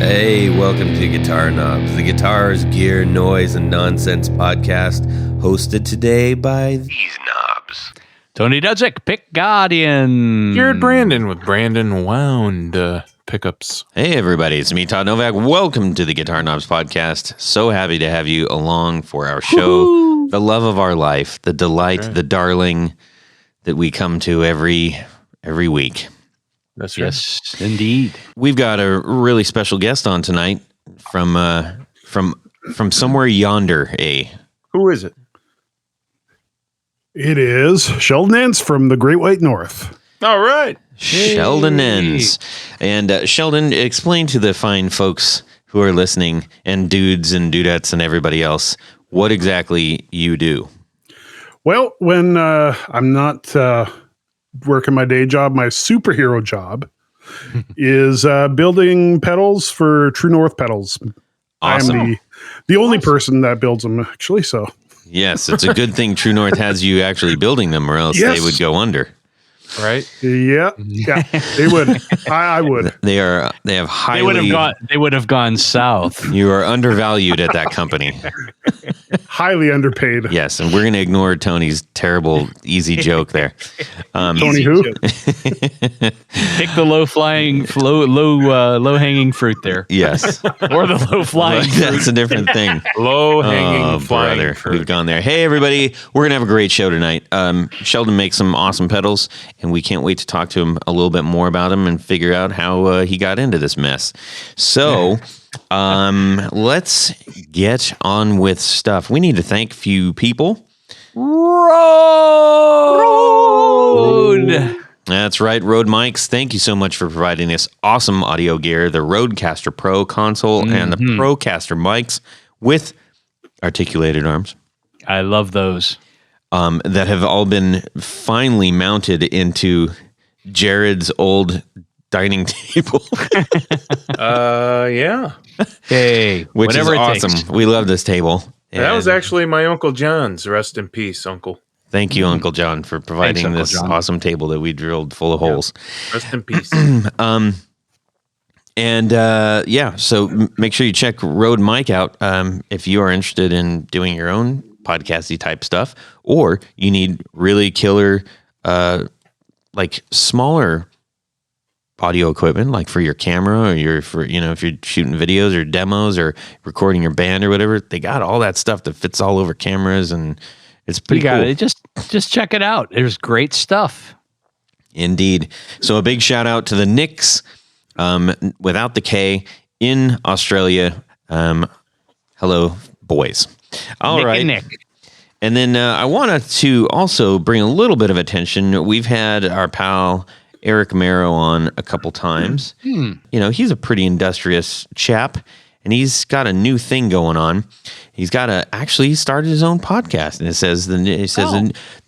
Hey, welcome to Guitar Knobs, the guitars, gear, noise, and nonsense podcast, hosted today by these knobs. Tony Dudzik, Pick Guardian. Jared Brandon with Brandon Wound pickups. Hey, everybody, it's me, Todd Novak. Welcome to the Guitar Knobs podcast. So happy to have you along for our show. Woo-hoo. The love of our life, the delight, right. The darling that we come to every week. That's right. Yes, indeed. We've got a really special guest on tonight from somewhere yonder. Who is it? It is Sheldon Ens from the Great White North. All right. Sheldon Ens. And Sheldon, explain to the fine folks who are listening, and dudes and dudettes and everybody else, what exactly you do. Well, when I'm not working my day job, my superhero job is building pedals for True North pedals. Awesome. I'm the only person that builds them, actually. So yes, it's a good thing True North has you actually building them, or else they would go under. Right? Yeah, they would. I would. They have highly. They would have gone south. You are undervalued at that company. Highly underpaid. Yes, and we're going to ignore Tony's terrible, easy joke there. Tony who? Pick the low hanging fruit there. Yes, or the low flying. That's a different thing. Low hanging flying fruit. We've gone there. Hey, everybody, we're going to have a great show tonight. Sheldon makes some awesome pedals, and we can't wait to talk to him a little bit more about him and figure out how he got into this mess. So. Let's get on with stuff. We need to thank a few people. Road. That's right, Rode mics. Thank you so much for providing this awesome audio gear, the Rodecaster Pro console and the Procaster mics with articulated arms. I love those. That have all been finally mounted into Jared's old dining table. Yeah. Hey, which is awesome. Takes. We love this table. That was actually my Uncle John's. Rest in peace, Uncle. Thank you, Uncle John, for providing Thanks, this awesome table that we drilled full of holes. Rest in peace. So make sure you check Rode Mic out if you are interested in doing your own podcasty type stuff, or you need really killer, smaller audio equipment, like for your camera, or if you're shooting videos or demos or recording your band or whatever. They got all that stuff that fits all over cameras, and it's pretty cool. It. Just check it out. There's great stuff. Indeed. So a big shout out to the Nicks, without the K, in Australia. Hello, boys. All Nick right. And Nick. And then I wanted to also bring a little bit of attention. We've had our pal Eric Marrow on a couple times. You know, he's a pretty industrious chap, and he's got a new thing going on. He started his own podcast, and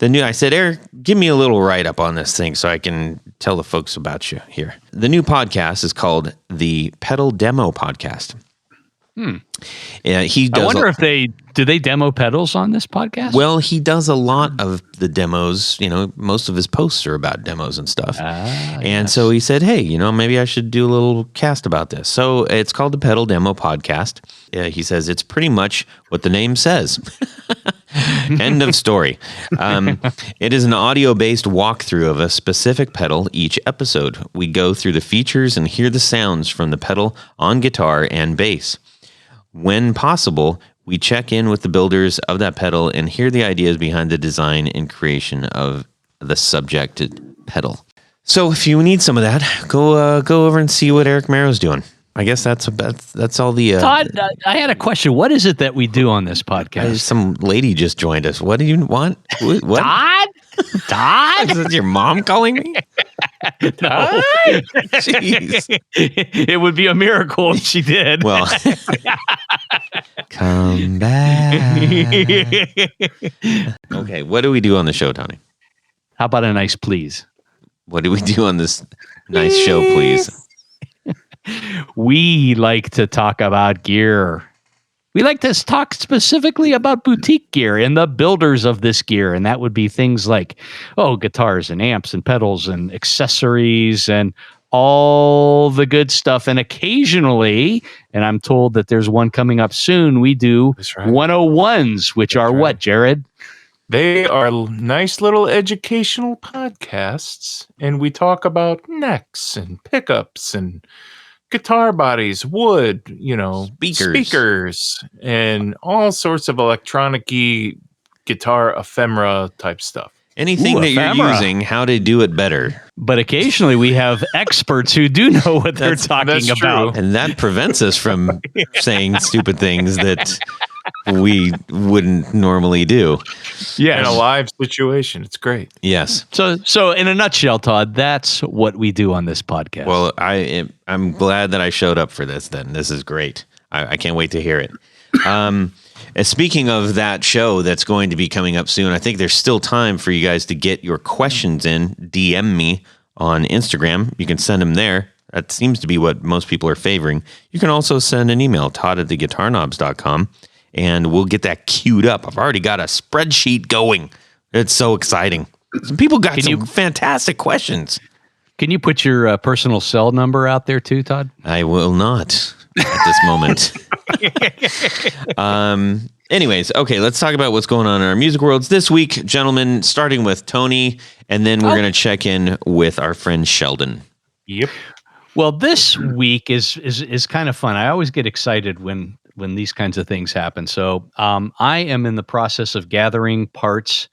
the new. I said, Eric, give me a little write up on this thing so I can tell the folks about you here. The new podcast is called the Pedal Demo Podcast. He does. I wonder if do they demo pedals on this podcast? Well, he does a lot of the demos. You know, most of his posts are about demos and stuff. So he said, hey, maybe I should do a little cast about this. So it's called the Pedal Demo Podcast. He says it's pretty much what the name says. End of story. It is an audio-based walkthrough of a specific pedal each episode. We go through the features and hear the sounds from the pedal on guitar and bass. When possible, we check in with the builders of that pedal and hear the ideas behind the design and creation of the subjected pedal. So if you need some of that, go over and see what Eric Marrow's doing. I guess that's all the... Todd, I had a question. What is it that we do on this podcast? Some lady just joined us. What do you want? What? Todd? Todd? Is this your mom calling me? No. Jeez. It would be a miracle if she did. Well, come back. Okay, what do we do on the show, Tony? How about a nice please? What do we do on this nice show, please? We like to talk about gear. We like to talk specifically about boutique gear and the builders of this gear. And that would be things like, guitars and amps and pedals and accessories and all the good stuff. And occasionally, and I'm told that there's one coming up soon, we do 101s, which are what, Jared? They are nice little educational podcasts, and we talk about necks and pickups and guitar bodies, wood, speakers, and all sorts of electronic-y guitar ephemera type stuff. Anything that you're using, how to do it better. But occasionally we have experts who do know what they're talking about. And that prevents us from saying stupid things that we wouldn't normally do. Yeah, in a live situation. It's great. Yes. So in a nutshell, Todd, that's what we do on this podcast. Well, I'm glad that I showed up for this then. This is great. I can't wait to hear it. Speaking of that show that's going to be coming up soon, I think there's still time for you guys to get your questions in. DM me on Instagram. You can send them there. That seems to be what most people are favoring. You can also send an email, todd@theguitarknobs.com, and we'll get that queued up. I've already got a spreadsheet going. It's so exciting. Some people got fantastic questions. Can you put your personal cell number out there too, Todd? I will not at this moment. Anyways, okay, let's talk about what's going on in our music worlds this week, gentlemen, starting with Tony, and then we're going to check in with our friend Sheldon. Yep. Well, this week is kind of fun. I always get excited when these kinds of things happen. So I am in the process of gathering parts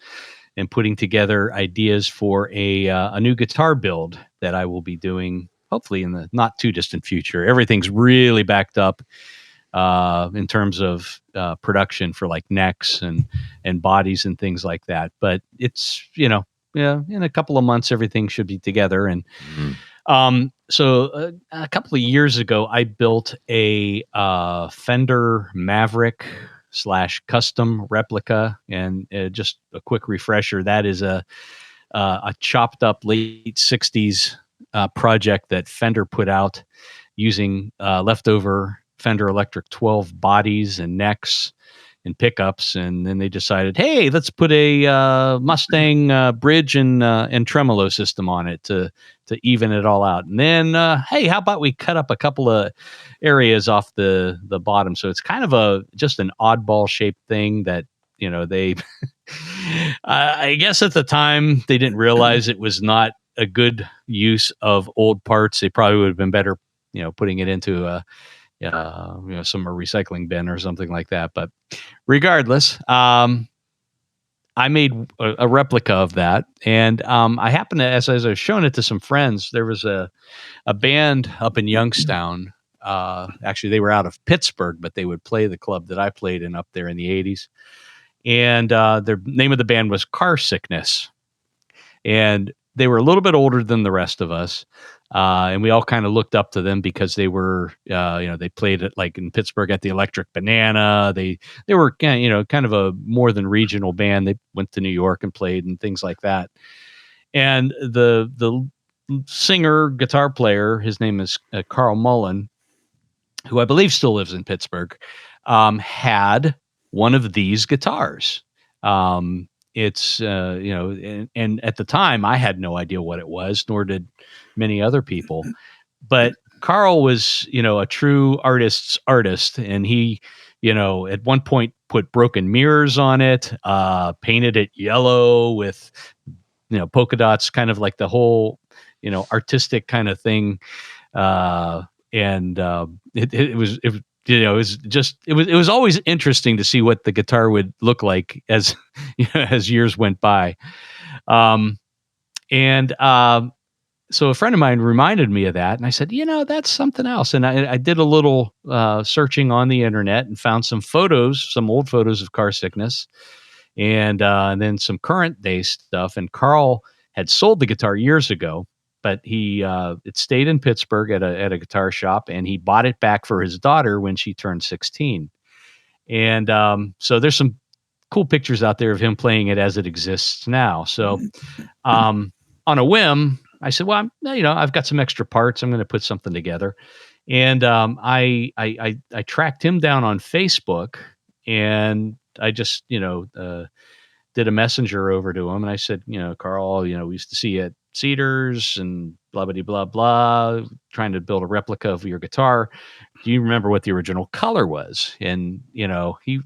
and putting together ideas for a new guitar build that I will be doing hopefully in the not too distant future. Everything's really backed up in terms of production for like necks and bodies and things like that. But it's, in a couple of months, everything should be together. And so a couple of years ago, I built a Fender Maverick / custom replica. And just a quick refresher, that is a chopped up late 60s project that Fender put out using leftover Fender Electric 12 bodies and necks and pickups, and then they decided, hey, let's put a Mustang bridge and tremolo system on it to even it all out. And then, hey, how about we cut up a couple of areas off the bottom? So it's kind of just an oddball shaped thing that they, I guess at the time they didn't realize it was not a good use of old parts. They probably would have been better, putting it into some recycling bin or something like that. But regardless, I made a replica of that, and I happened to, as I was showing it to some friends, there was a band up in Youngstown. Actually, they were out of Pittsburgh, but they would play the club that I played in up there in the 80s. And their name of the band was Car Sickness. And they were a little bit older than the rest of us. And we all kind of looked up to them because they were, they played it like in Pittsburgh at the Electric Banana. They were, kind of a more than regional band. They went to New York and played and things like that. And the singer, guitar player, his name is Carl Mullen, who I believe still lives in Pittsburgh, had one of these guitars. It's, and at the time I had no idea what it was, nor did many other people. But Carl was, a true artist's artist. And he, at one point put broken mirrors on it, painted it yellow with, polka dots, kind of like the whole, artistic kind of thing. It was always interesting to see what the guitar would look like as as years went by. So a friend of mine reminded me of that, and I said, that's something else. And I did a little searching on the internet and found some old photos of Car Sickness, and then some current day stuff. And Carl had sold the guitar years ago, but it stayed in Pittsburgh at a guitar shop, and he bought it back for his daughter when she turned 16. And so there's some cool pictures out there of him playing it as it exists now. So on a whim, I said, well, I've got some extra parts. I'm going to put something together. And I tracked him down on Facebook, and I just, did a messenger over to him. And I said, Carl, we used to see you at Cedars, and blah, blah, blah, blah, trying to build a replica of your guitar. Do you remember what the original color was? And, he,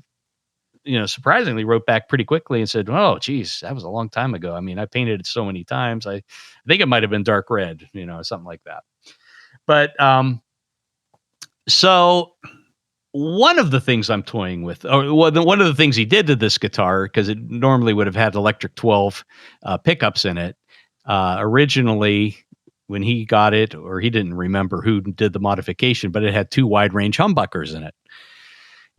surprisingly wrote back pretty quickly and said, oh, geez, that was a long time ago. I mean, I painted it so many times. I think it might've been dark red, something like that. But, so one of the things I'm toying with, or one of the things he did to this guitar, because it normally would have had electric 12 pickups in it. Originally, when he got it, or he didn't remember who did the modification, but it had 2 wide range humbuckers in it.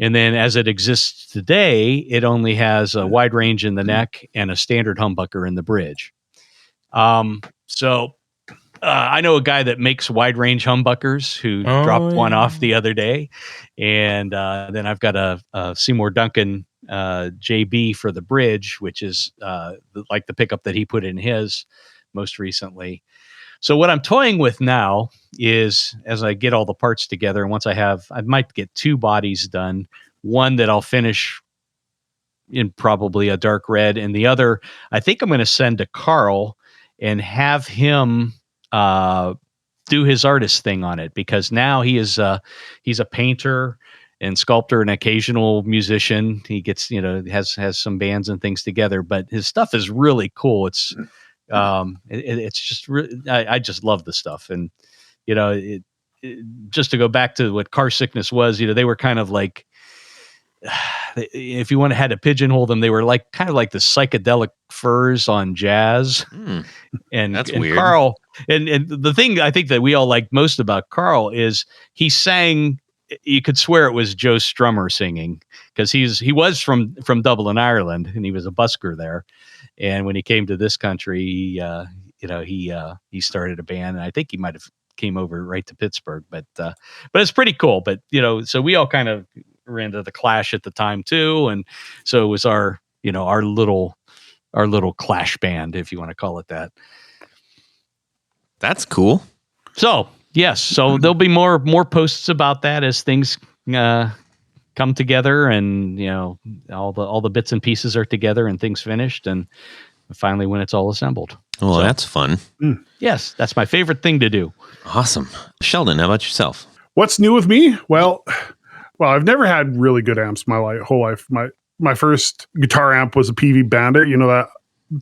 And then as it exists today, it only has a wide range in the neck and a standard humbucker in the bridge. I know a guy that makes wide range humbuckers who dropped one off the other day. And then I've got a Seymour Duncan JB for the bridge, which is like the pickup that he put in his most recently. So what I'm toying with now is, as I get all the parts together, and once I might get 2 bodies done, one that I'll finish in probably a dark red, and the other I think I'm going to send to Carl and have him do his artist thing on it, because now he's a painter and sculptor and occasional musician. He gets, has some bands and things together, but his stuff is really cool. It's just really, I just love the stuff. And, just to go back to what Car Sickness was, they were kind of like, if you had to pigeonhole them, they were kind of like the psychedelic furs on jazz. And that's weird. Carl, and the thing I think that we all like most about Carl is he sang, you could swear it was Joe Strummer singing, because he was from Dublin, Ireland, and he was a busker there. And when he came to this country, he started a band, and I think he might have came over right to Pittsburgh, but it's pretty cool. But, so we all kind of were into the Clash at the time too. And so it was our little Clash band, if you want to call it that. That's cool. So yes, so there'll be more posts about that as things come together, and all the bits and pieces are together and things finished, and finally when it's all assembled. Well, so, that's fun. Yes, that's my favorite thing to do. Awesome. Sheldon, how about yourself? What's new with me? Well, I've never had really good amps my whole life. My first guitar amp was a PV Bandit. You know that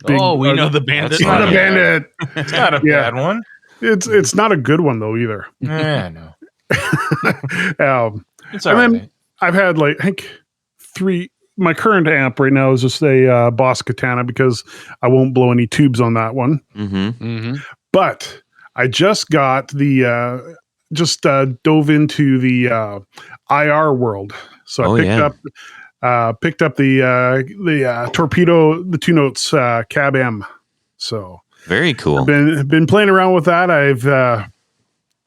big, we know the Bandit. It's not a Bandit. It's not a bad one. It's not a good one though either. Yeah, no. It's all right. I've had I think 3. My current amp right now is just a Boss Katana, because I won't blow any tubes on that one. But I just got the dove into the IR world, so I picked up the Torpedo, the 2 notes Cab M. So very cool. I've been playing around with that. I've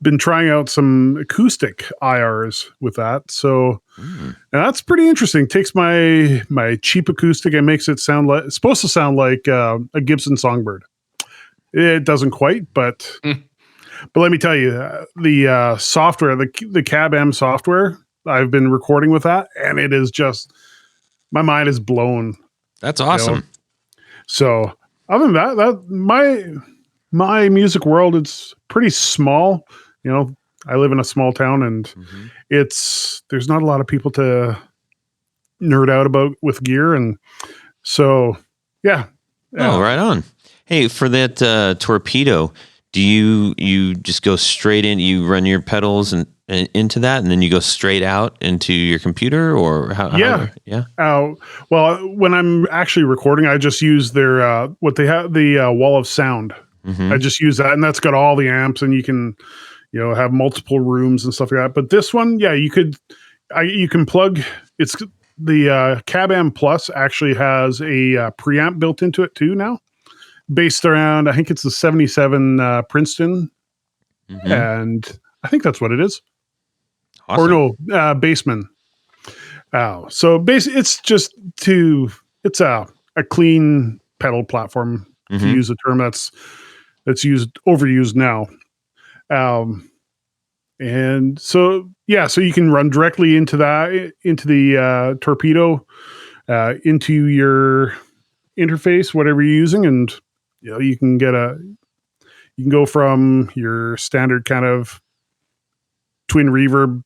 been trying out some acoustic IRs with that. So and that's pretty interesting. Takes my cheap acoustic and makes it sound like, it's supposed to sound like a Gibson Songbird. It doesn't quite, but let me tell you, the software, the Cab M software, I've been recording with that, and it is just, my mind is blown. That's awesome. So other than that my music world, it's pretty small. I live in a small town, and there's not a lot of people to nerd out about with gear. And so, yeah. Oh, right on. Hey, for that Torpedo, do you just go straight in, you run your pedals and into that, and then you go straight out into your computer, or how? Yeah. Well, when I'm actually recording, I just use their, what they have, the wall of sound. I just use that, and that's got all the amps, and you can, have multiple rooms and stuff like that. But this one, yeah, you can plug, it's the Cab M Plus actually has a preamp built into it too now, based around, I think it's the 77 Princeton, and I think that's what it is. Awesome. Or no, Bassman. So it's just it's a clean pedal platform, to use a term that's overused now. And so, yeah, so you can run directly into the Torpedo, into your interface, whatever you're using. And, you can You can go from your standard kind of twin reverb,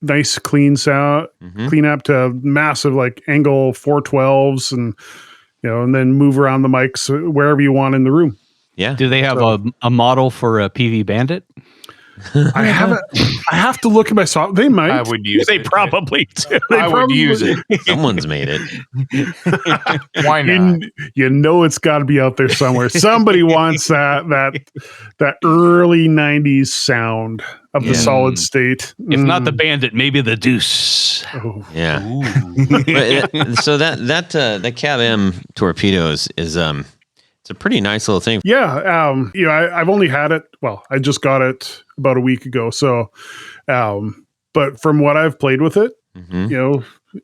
nice clean sound, clean up to massive like angle 412s, and and then move around the mics wherever you want in the room. Yeah. Do they have a model for a PV Bandit? I haven't. I have to look at my software. They might. I would use it. Probably do. I would use it. Someone's made it. Why not? It's got to be out there somewhere. Somebody wants that early 90s sound of the solid state. If not the Bandit, maybe the Deuce. Oh. Yeah. But, so that Cab M torpedo is it's a pretty nice little thing. Yeah. I've only had it. Well, I just got it about a week ago. So, but from what I've played with it,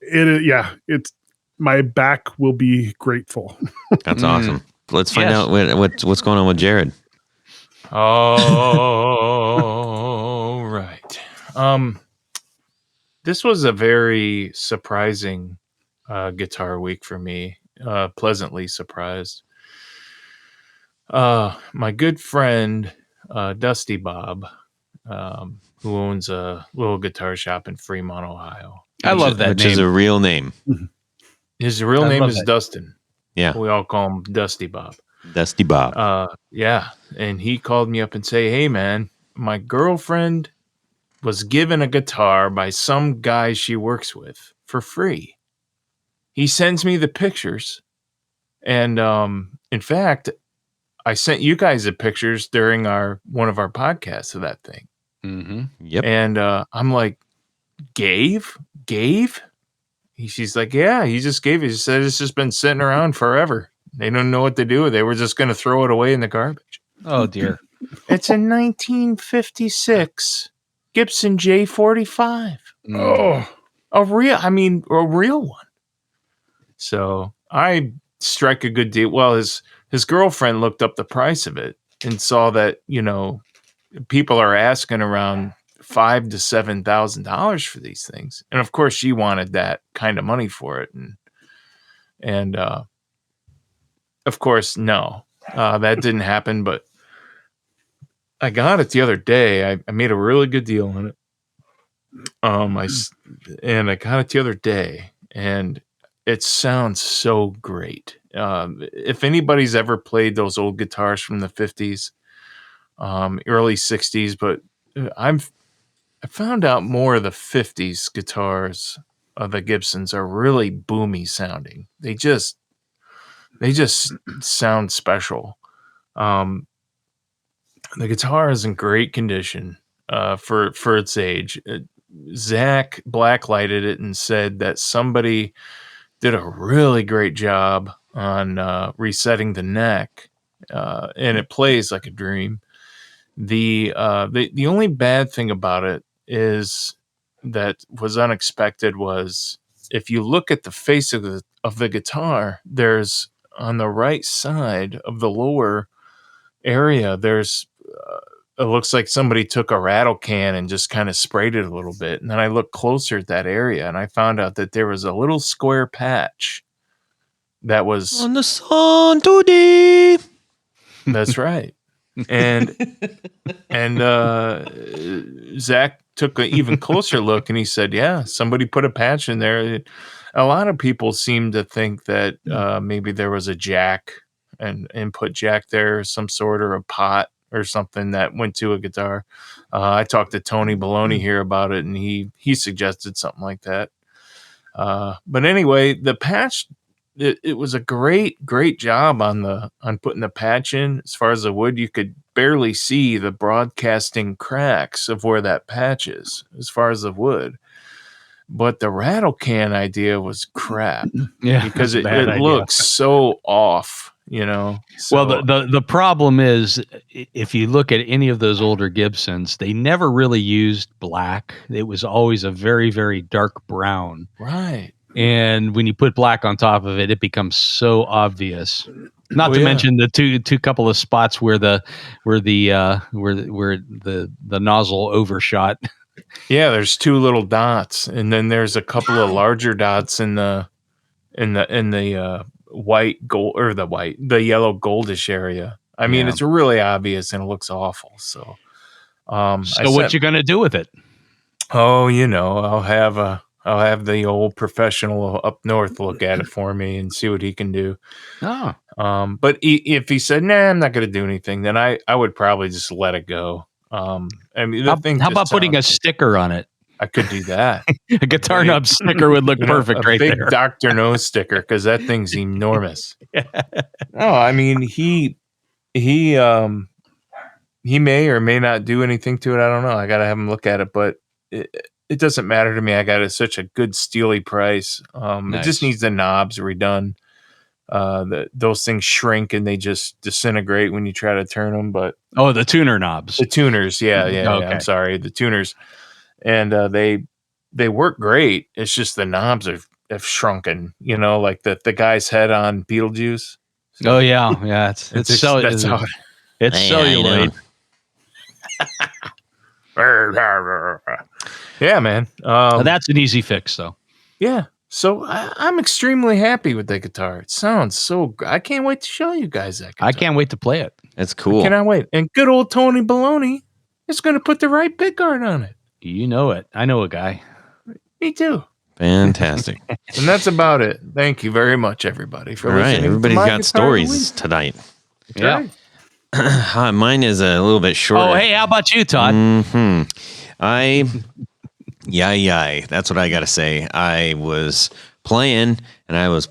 it's my back will be grateful. That's awesome. Let's find out what's going on with Jared. Oh, right. This was a very surprising guitar week for me. Pleasantly surprised. My good friend Dusty Bob, who owns a little guitar shop in Fremont, Ohio. I love that which name. is a real name. His real name is Dustin. Yeah. We all call him Dusty Bob. Dusty Bob. Yeah. And he called me up and say, "Hey man, my girlfriend was given a guitar by some guy she works with for free. He sends me the pictures. And in fact, I sent you guys the pictures during one of our podcasts of that thing." Mm-hmm. Yep. And I'm like, Gave? She's like, "Yeah, he just gave it. He said it's just been sitting around forever. They don't know what to do. They were just going to throw it away in the garbage." Oh, dear. It's a 1956 Gibson J45. Oh, A real one. So I strike a good deal. Well, his girlfriend looked up the price of it and saw that, people are asking around $5,000 to $7,000 for these things. And of course she wanted that kind of money for it. And of course, no, that didn't happen, but I got it the other day. I made a really good deal on it. I got it the other day, and it sounds so great. If anybody's ever played those old guitars from the 50s, early 60s, but I found out more of the 50s guitars of the Gibsons are really boomy sounding. They just sound special. The guitar is in great condition for its age. Zach blacklighted it and said that somebody did a really great job on resetting the neck, and it plays like a dream. The only bad thing about it is that was unexpected was if you look at the face of the guitar, there's on the right side of the lower area, there's it looks like somebody took a rattle can and just kind of sprayed it a little bit. And then I looked closer at that area and I found out that there was a little square patch that was on the sun today. That's right. And Zach took an even closer look and he said, "Yeah, somebody put a patch in there." A lot of people seem to think that maybe there was a jack, an input jack there, some sort, or a pot or something that went to a guitar. I talked to Tony Baloney here about it, and he suggested something like that. But anyway, the patch, it was a great job on putting the patch in. As far as the wood, you could barely see the broadcasting cracks of where that patch is as far as the wood. But the rattle can idea was crap. Yeah, because it looks so off, So, well, the problem is if you look at any of those older Gibsons, they never really used black. It was always a very, very dark brown. Right. And when you put black on top of it, it becomes so obvious. Not to mention the two couple of spots where the nozzle overshot. Yeah, there's two little dots, and then there's a couple of larger dots in the white gold or the yellow goldish area. I mean, it's really obvious and it looks awful. So, what you gonna do with it? Oh, I'll have the old professional up north look at it for me and see what he can do. Oh, but if he said, "Nah, I'm not going to do anything," then I would probably just let it go. I mean, how about putting a sticker on it? I could do that. A guitar knob sticker would look perfect right there. Big Dr. No sticker, because that thing's enormous. No, I mean he may or may not do anything to it. I don't know. I got to have him look at it, but it doesn't matter to me. I got it at such a good steely price. Nice. It just needs the knobs redone. Those things shrink and they just disintegrate when you try to turn them. But the tuner knobs, the tuners, yeah. I'm sorry, the tuners, and they work great. It's just the knobs have shrunken. Like the guy's head on Beetlejuice. Oh yeah. It's celluloid. Yeah, man. That's an easy fix, though. Yeah. So I'm extremely happy with the guitar. It sounds so good. I can't wait to show you guys that guitar. I can't wait to play it. It's cool. I cannot wait. And good old Tony Baloney is going to put the right pickguard on it. You know it. I know a guy. Me too. Fantastic. And that's about it. Thank you very much, everybody, for listening. Right. Everybody's got stories tonight. Yeah. Mine is a little bit shorter. Oh, hey, how about you, Todd? Mm-hmm. That's what I got to say. I was playing, and I was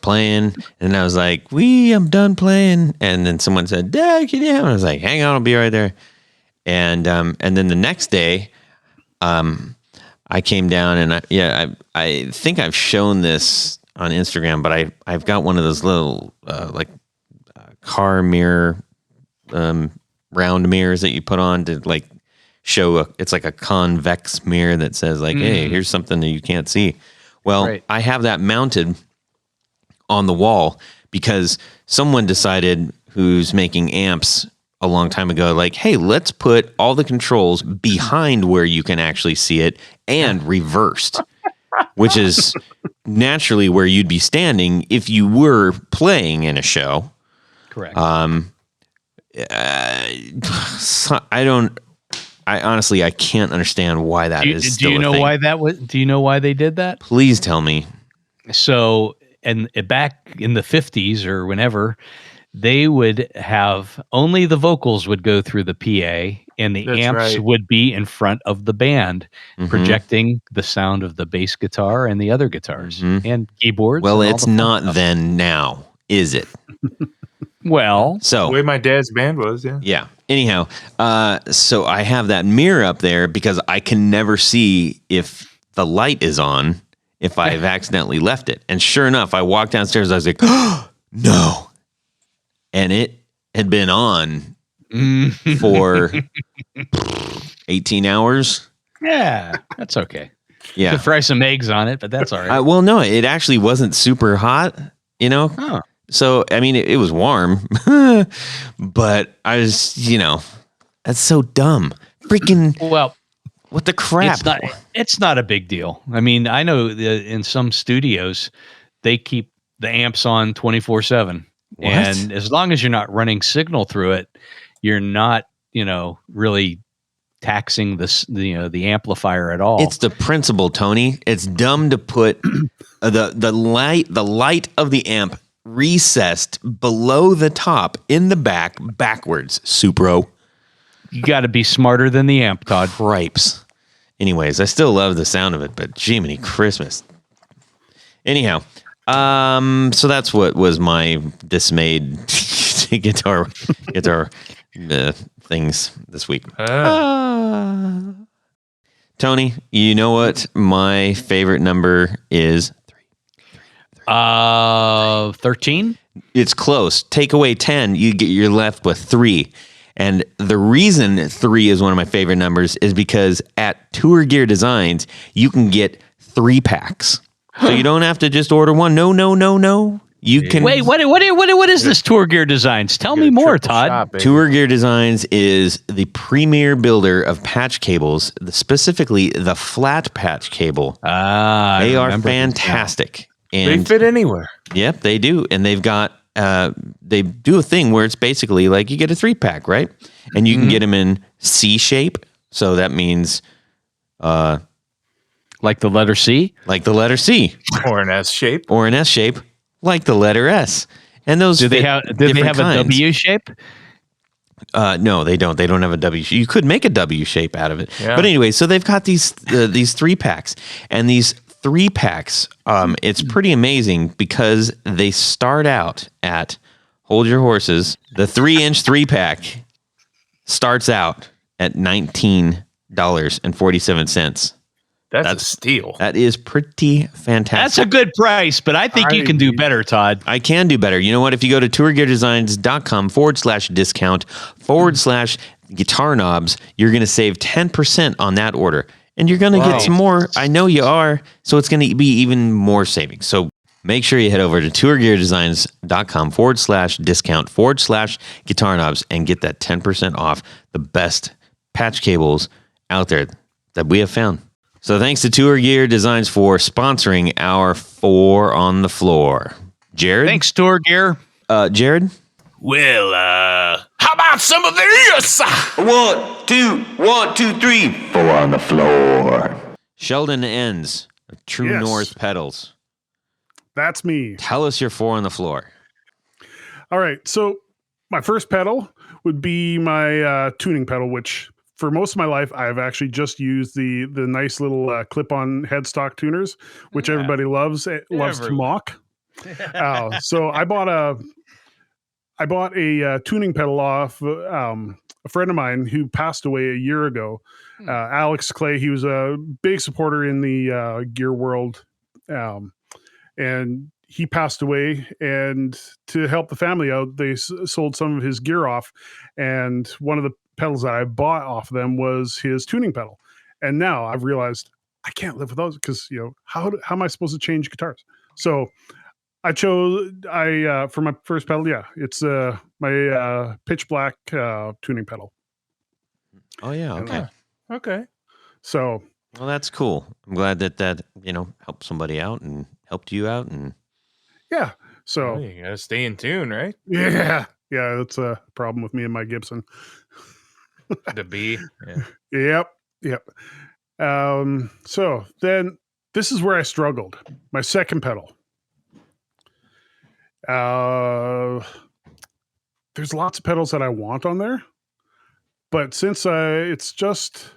like, I'm done playing. And then someone said, Dad, can you have? I was like, hang on, I'll be right there. And then the next day, I came down, and I think I've shown this on Instagram, but I've got one of those little car mirror round mirrors that you put on to like show it's like a convex mirror that says like, hey, here's something that you can't see. Well, right. I have that mounted on the wall because someone decided who's making amps a long time ago, like, hey, let's put all the controls behind where you can actually see it and reversed, which is naturally where you'd be standing if you were playing in a show. Correct. I honestly can't understand why that is still a thing. Do you know why they did that? Please tell me. So, and back in the 50s or whenever, they would have only the vocals would go through the PA and the amps would be in front of the band, projecting the sound of the bass guitar and the other guitars and keyboards. Well, it's not then now, is it? Well, so the way my dad's band was, yeah. Yeah. Anyhow, so I have that mirror up there because I can never see if the light is on if I've accidentally left it. And sure enough, I walked downstairs. I was like, oh, no. And it had been on for 18 hours. Yeah, that's okay. Yeah. You could fry some eggs on it, but that's all right. Well, no, it actually wasn't super hot, Oh. So, I mean, it was warm, but I was, that's so dumb. Freaking, well, what the crap? It's not a big deal. I mean, I know in some studios, they keep the amps on 24/7. And as long as you're not running signal through it, you're not, really taxing the amplifier at all. It's the principle, Tony. It's dumb to put the light of the amp recessed below the top in the back backwards. Supro. You got to be smarter than the amp, Todd. Cripes. Anyways, I still love the sound of it, but Jiminy Christmas. Anyhow, so that's what was my dismayed guitar things this week. Tony, you know what my favorite number is? 13. It's close. Take away 10, you're left with 3. And the reason 3 is one of my favorite numbers is because at Tour Gear Designs, you can get 3 packs. So you don't have to just order one. No. You can wait. What is this Tour Gear Designs? Tell me more, Todd. Tour Gear Designs is the premier builder of patch cables, specifically the flat patch cable. They are fantastic. And they fit anywhere. Yep, they do. And they've got they do a thing where it's basically like you get a 3-pack, right? And you can get them in C shape. So that means like the letter C? Like the letter C. Or an S shape. Or an S shape, like the letter S. And those do they have a W shape? No, they don't. They don't have a W. You could make a W shape out of it. Yeah. But anyway, so they've got these 3-packs, and these 3-packs, it's pretty amazing because they start out at, hold your horses, the 3-inch 3-pack starts out at $19.47. That's a steal. That is pretty fantastic. That's a good price, but I think you can do better, Todd. I can do better. You know what? If you go to tourgeardesigns.com/discount/guitar knobs, you're going to save 10% on that order. And you're going to get some more. I know you are. So it's going to be even more savings. So make sure you head over to tourgeardesigns.com/discount/guitar knobs and get that 10% off the best patch cables out there that we have found. So thanks to Tour Gear Designs for sponsoring our 4 on the floor. Jared? Thanks, Tour Gear. Jared? Well, how about some of this? 1, 2, 1, 2, 3. 4 on the floor. Sheldon Ens of True North Pedals. That's me. Tell us your 4 on the floor. All right. So my first pedal would be my tuning pedal, which for most of my life, I've actually just used the nice little clip-on headstock tuners, which everybody loves to mock. So I bought a tuning pedal off a friend of mine who passed away a year ago, Alex Clay. He was a big supporter in the gear world, and he passed away. And to help the family out, they sold some of his gear off, and one of the pedals that I bought off of them was his tuning pedal. And now I've realized I can't live with those because, how am I supposed to change guitars? So I chose, for my first pedal, it's my pitch black tuning pedal. Oh, yeah. Okay. Okay. So. Well, that's cool. I'm glad that helped somebody out and helped you out. And yeah. So. Well, you got to stay in tune, right? Yeah. Yeah. That's a problem with me and my Gibson. The B. Yeah. Yep. So then this is where I struggled. My second pedal. There's lots of pedals that I want on there, but since it's just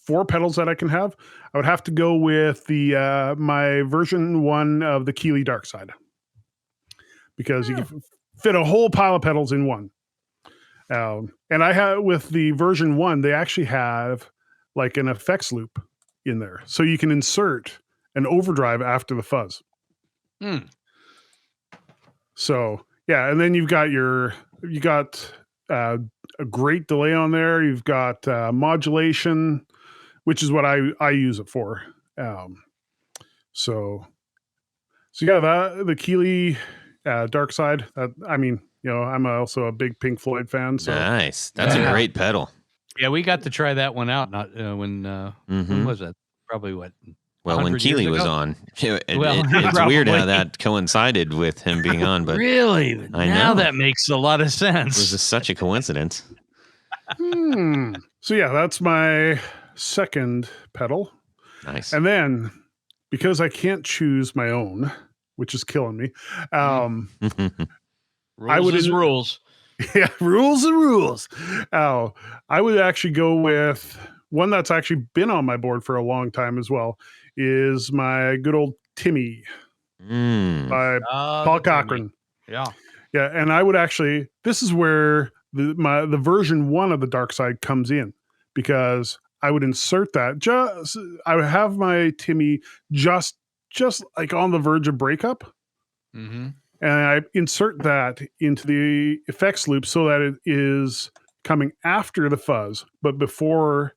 4 pedals that I can have, I would have to go with the my version 1 of the Keeley Dark Side, because you can fit a whole pile of pedals in one. And I have, with the version 1, they actually have like an effects loop in there, so you can insert an overdrive after the fuzz. So yeah, and then you got a great delay on there. You've got modulation, which is what I use it for. So yeah, the Keeley Dark Side. I'm also a big Pink Floyd fan. So nice. That's a great pedal. Yeah, we got to try that one out. Not when was that? Probably what? Well, when Keeley was on, it's weird how that coincided with him being on. But really, now that makes a lot of sense. It was just such a coincidence. So yeah, that's my second pedal. Nice. And then, because I can't choose my own, which is killing me, rules. Yeah, rules and rules. I would actually go with one that's actually been on my board for a long time as well. Is my good old Timmy by Paul Cochran. Yeah. Yeah, and I would actually, this is where the version 1 of the Dark Side comes in, because I would insert that. I would have my Timmy just like on the verge of breakup. Mm-hmm. And I insert that into the effects loop so that it is coming after the fuzz, but before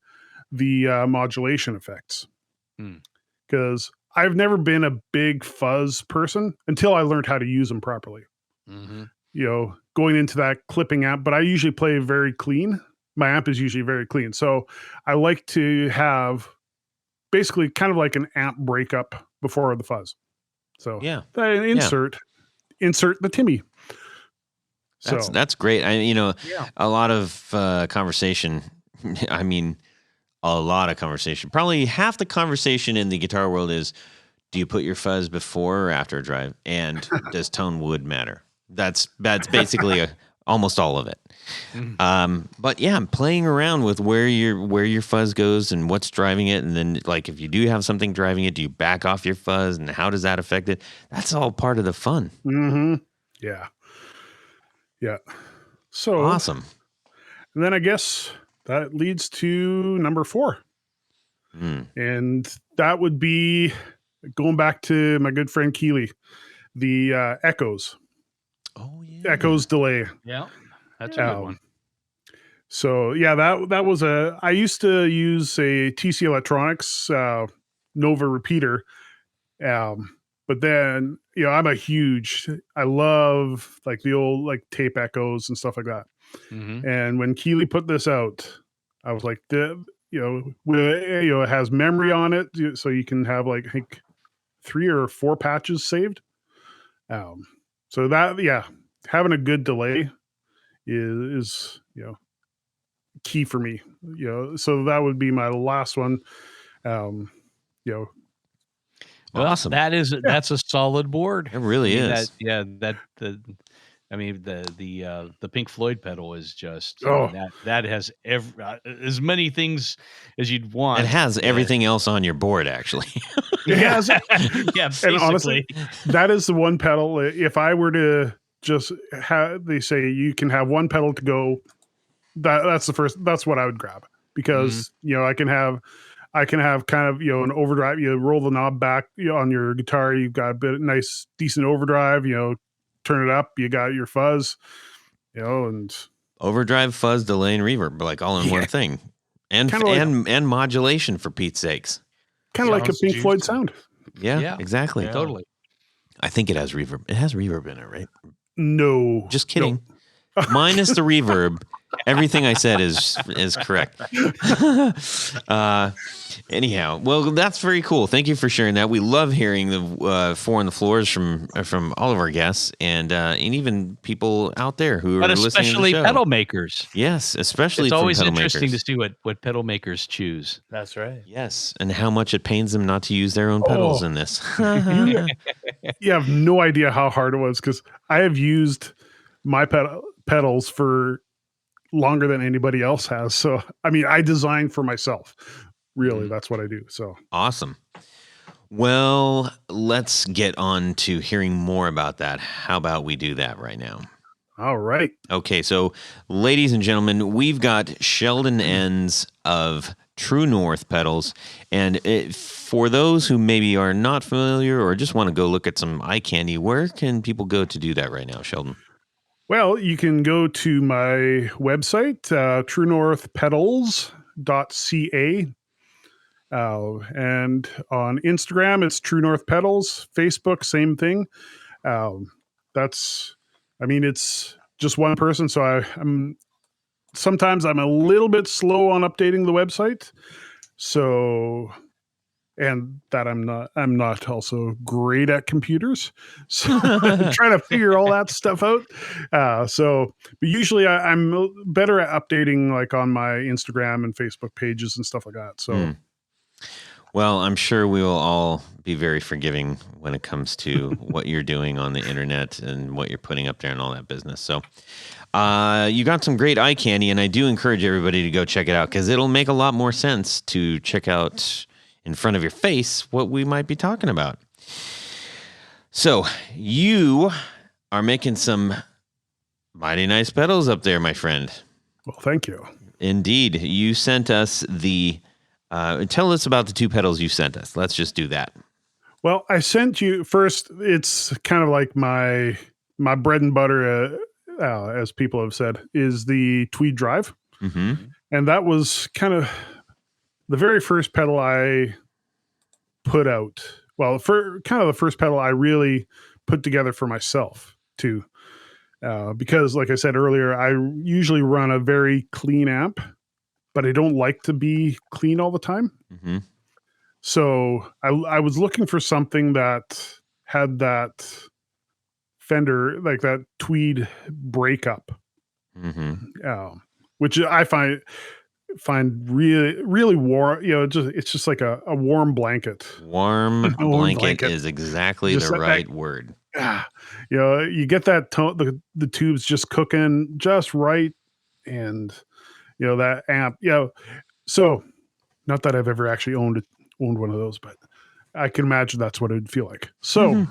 the modulation effects. Because I've never been a big fuzz person until I learned how to use them properly. Going into that clipping amp, but I usually play very clean. My amp is usually very clean. So I like to have basically kind of like an amp breakup before the fuzz. So yeah, insert the Timmy. That's great. Yeah. A lot of conversation. I mean, a lot of conversation. Probably half the conversation in the guitar world is, do you put your fuzz before or after a drive? And does tone wood matter? That's basically almost all of it. But yeah, I'm playing around with where your fuzz goes and what's driving it. And then like, if you do have something driving it, do you back off your fuzz and how does that affect it? That's all part of the fun. Mm-hmm. Yeah. Yeah. So awesome. And then I guess that leads to number 4. And that would be going back to my good friend Keeley, the echoes. Oh yeah. Echoes delay. Yeah. That's a good one. So yeah, that was I used to use a TC Electronics Nova repeater. But then, I love like the old like tape echoes and stuff like that. And when Keeley put this out, I was like, it has memory on it, so you can have like I think 3 or 4 patches saved. So that having a good delay is key for me. So that would be my last one. Well, awesome. That's a solid board. It really is. The Pink Floyd pedal is just that has as many things as you'd want. It has everything else on your board, actually. Yeah, basically. And honestly, that is the one pedal. If I were to just they say you can have one pedal to go. That's what I would grab, because I can have kind of an overdrive. You roll the knob back on your guitar. You've got a bit nice, decent overdrive. Turn it up. You got your fuzz. And overdrive, fuzz, delay, and reverb, like all in one thing, and and modulation for Pete's sakes. Kind of like a Pink Floyd sound. Yeah, exactly. Yeah. Totally. I think it has reverb. It has reverb in it, right? No, just kidding. No. Minus the reverb. Everything I said is correct. Anyhow, well, that's very cool. Thank you for sharing that. We love hearing the 4 on the floors from all of our guests and even people out there who are listening to the show. Especially pedal makers. Yes, especially. It's always interesting to see what pedal makers choose. That's right. Yes, and how much it pains them not to use their own pedals in this. You have no idea how hard it was, because I have used my pedals for longer than anybody else has. So, I mean, I design for myself. Really, that's what I do. So awesome. Well, let's get on to hearing more about that. How about we do that right now? All right. Okay, so ladies and gentlemen, we've got Sheldon Ens of True North pedals. And for those who maybe are not familiar or just want to go look at some eye candy, where can people go to do that right now, Sheldon? Well, you can go to my website, truenorthpedals.ca. And on Instagram, it's True North Pedals. Facebook, same thing. It's just one person. So sometimes I'm a little bit slow on updating the website. So, and that I'm not also great at computers. So I'm trying to figure all that stuff out. But usually I'm better at updating like on my Instagram and Facebook pages and stuff like that. So, Well, I'm sure we will all be very forgiving when it comes to what you're doing on the internet and what you're putting up there and all that business. So you got some great eye candy, and I do encourage everybody to go check it out, because it'll make a lot more sense to check out in front of your face what we might be talking about. So you are making some mighty nice pedals up there, my friend. Well, thank you. Indeed. You sent us tell us about the 2 pedals you sent us. Let's just do that. Well, I sent you first. It's kind of like my bread and butter, as people have said, is the Tweed Drive. Mm-hmm. And that was kind of the very first pedal I put out. Well, for kind of the first pedal I really put together for myself too. Because like I said earlier, I usually run a very clean amp, but I don't like to be clean all the time. Mm-hmm. So I was looking for something that had that Fender, like that tweed breakup, which I find really warm. It's just like a warm blanket. Warm blanket is exactly just the right word. You get that tone, the tubes just cooking just right, and that amp. So not that I've ever actually owned one of those, but I can imagine that's what it'd feel like. So,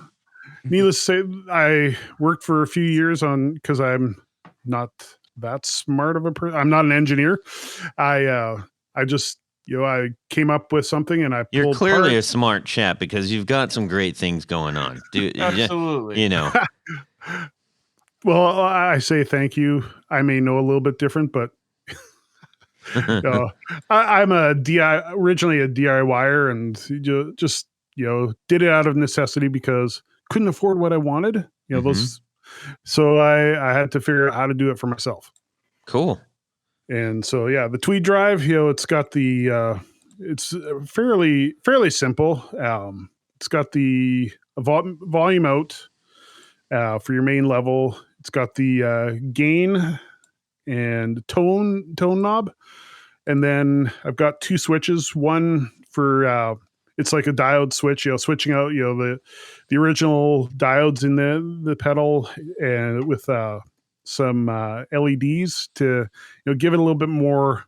needless to say, I worked for a few years because I'm not that smart of a person. I'm not an engineer. I just, I came up with something and I You're pulled clearly parts. a smart chap because you've got some great things going on. Absolutely. Well, I say thank you. I may know a little bit different, but I'm originally a DIYer and just did it out of necessity because couldn't afford what I wanted. So I had to figure out how to do it for myself. Cool. And so the tweed drive, it's got the it's fairly simple. It's got the volume out for your main level. It's got the gain and tone knob. And then I've got two switches, one for it's like a diode switch, switching out, the original diodes in the pedal and with some LEDs to, give it a little bit more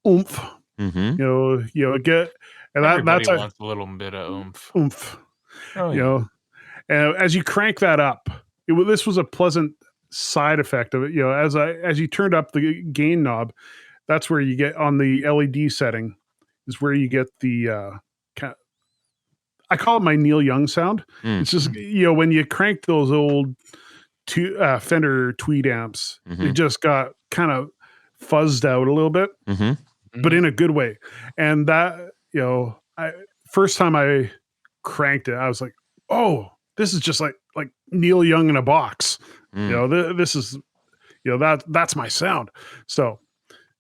oomph. Get, and everybody wants a little bit of oomph. And as you crank that up, this was a pleasant side effect of it. As you turned up the gain knob, that's where you get on the LED setting is where you get the I call it my Neil Young sound. It's just when you crank those old Fender tweed amps, it just got kind of fuzzed out a little bit, but in a good way. And that first time I cranked it, I was like, oh, this is just like Neil Young in a box. This is that's my sound. So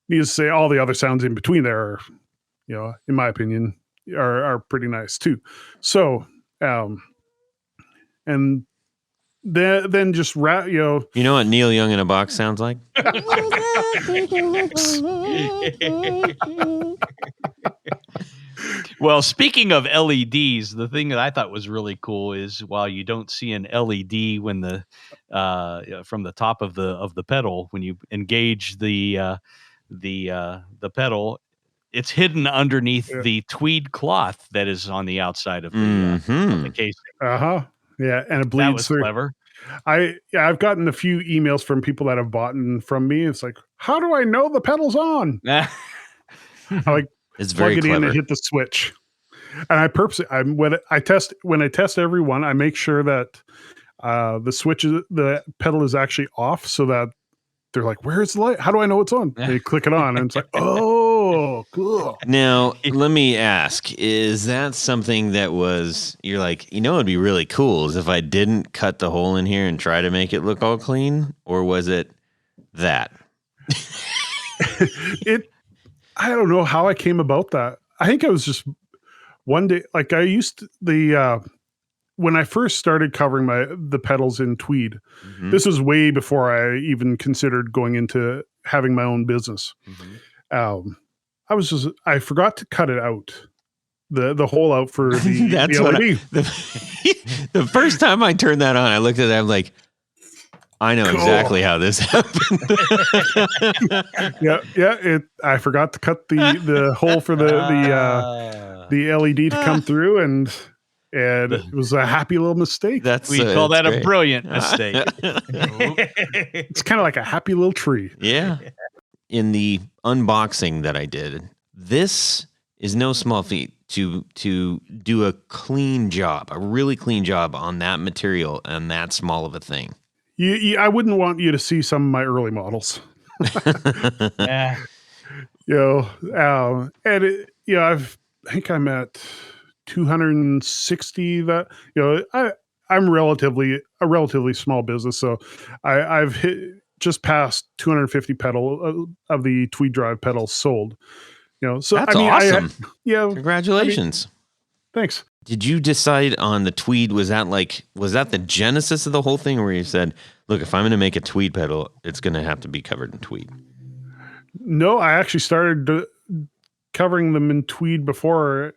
needless to say, all the other sounds in between there are, in my opinion, are pretty nice too. So, and then just you know what Neil Young in a box sounds like? Well, speaking of LEDs, the thing that I thought was really cool is while you don't see an LED when from the top of the pedal, when you engage the pedal, it's hidden underneath the tweed cloth that is on the outside of the casing. Yeah, and it bleeds that was through. Clever. I've gotten a few emails from people that have bought from me. It's like, how do I know the pedal's on? It's very plug it clever. in and hit the switch. And I purposely, when I test every one, I make sure that the pedal is actually off, so that they're like, where's the light? How do I know it's on? They click it on and it's like, oh, cool. Now, let me ask, is that something that you're like, it'd be really cool is if I didn't cut the hole in here and try to make it look all clean? Or was it that? I don't know how I came about that. I think I was just one day, like I used to, when I first started covering the pedals in tweed, this was way before I even considered going into having my own business. I forgot to cut it out, the hole out for the, That's the what LED. The first time I turned that on, I looked at that, I'm like, I know exactly how this happened. I forgot to cut the hole for the LED to come through, and it was a happy little mistake. We call that a brilliant mistake. It's kind of like a happy little tree. Yeah. In the unboxing that I did, this is no small feat to do a clean job, a really clean job on that material and that small of a thing. I wouldn't want you to see some of my early models. Yeah. And I think I'm at 260. That I'm a relatively small business, so I've hit just past 250 pedal of the tweed drive pedals sold. So that's awesome. Congratulations. Thanks. Did you decide on the tweed? Was that the genesis of the whole thing, where you said, look, if I'm going to make a tweed pedal, it's going to have to be covered in tweed? No, I actually started covering them in tweed before.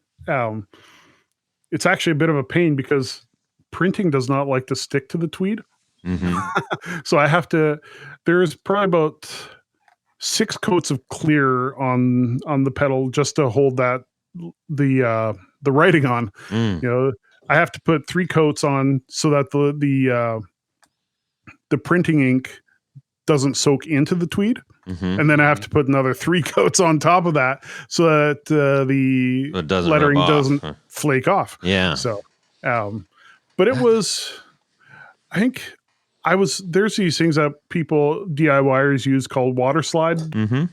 It's actually a bit of a pain because printing does not like to stick to the tweed. Mm-hmm. So I have to, there's probably about 6 coats of clear on the pedal just to hold that, the writing on. You know, I have to put 3 coats on so that the printing ink doesn't soak into the tweed. Mm-hmm. And then I have to put another 3 coats on top of that so that the lettering doesn't flake off. Yeah. So, but it was, I think there's these things that people, DIYers use called water slide. Mm-hmm.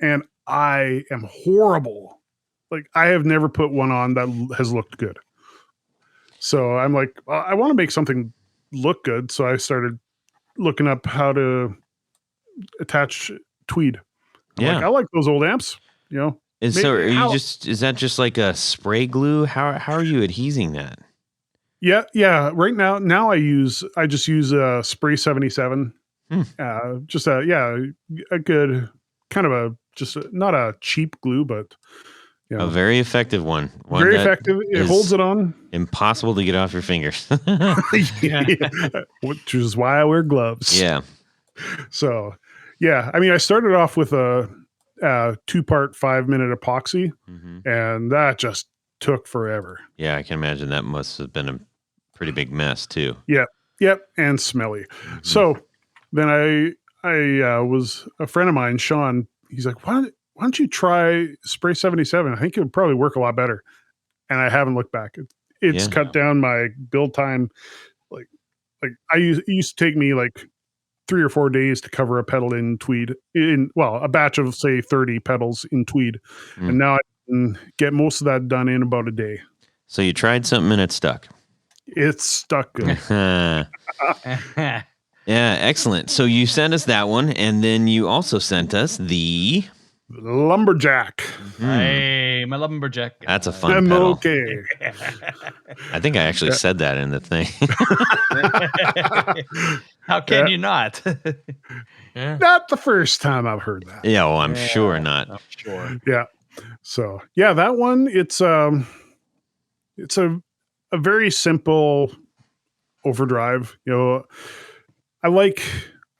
And I am horrible. Like, I have never put one on that has looked good. So I'm like, I want to make something look good. So I started looking up how to attach tweed. I like those old amps, you know. And so is that just like a spray glue? How are you adhesing that? Yeah. Right now I just use a spray 77. Just a good kind of not a cheap glue, but you know, a very effective one. Very effective. It holds it on. Impossible to get off your fingers. Which is why I wear gloves. Yeah. So, yeah, I mean, I started off with a 2-part 5-minute epoxy, and that just took forever. Yeah, I can imagine that must have been a pretty big mess too. Yep, and smelly. So then I was a friend of mine, Sean. He's like, why don't you try spray 77? I think it would probably work a lot better. And I haven't looked back. It's cut down my build time. Like it used to take me like 3 or 4 days to cover a pedal in tweed, a batch of say 30 pedals in tweed. And now I can get most of that done in about a day. So you tried something and it stuck. It's stuck good. Yeah, excellent. So you sent us that one, and then you also sent us the lumberjack. Hey, my lumberjack. That's a fun pedal. Okay. I think I actually said that in the thing. How can you not? Not the first time I've heard that. Yeah, well, I'm sure not. I'm sure. Yeah. So yeah, that one, it's a very simple overdrive. You know, I like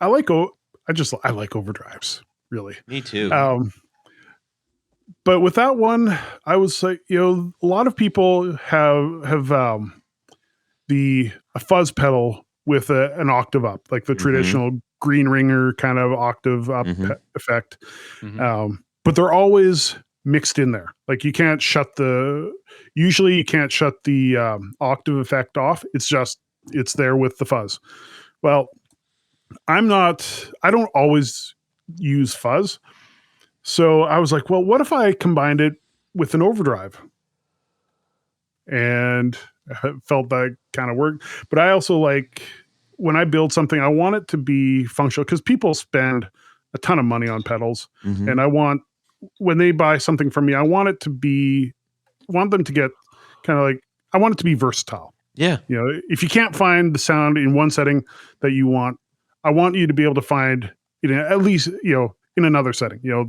overdrives, really. Me too. But with that one, I was like, you know, a lot of people have a fuzz pedal with an octave up, like the traditional green ringer kind of octave up effect. But they're always mixed in there. Like you can't shut the octave effect off. It's there with the fuzz. Well, I don't always use fuzz. So I was like, well, what if I combined it with an overdrive? And I felt that kind of worked. But I also like, when I build something, I want it to be functional, because people spend a ton of money on pedals. And when they buy something from me, I want them to get kind of like, I want it to be versatile. Yeah. You know, if you can't find the sound in one setting that you want, I want you to be able to find it at least, you know, in another setting, you know,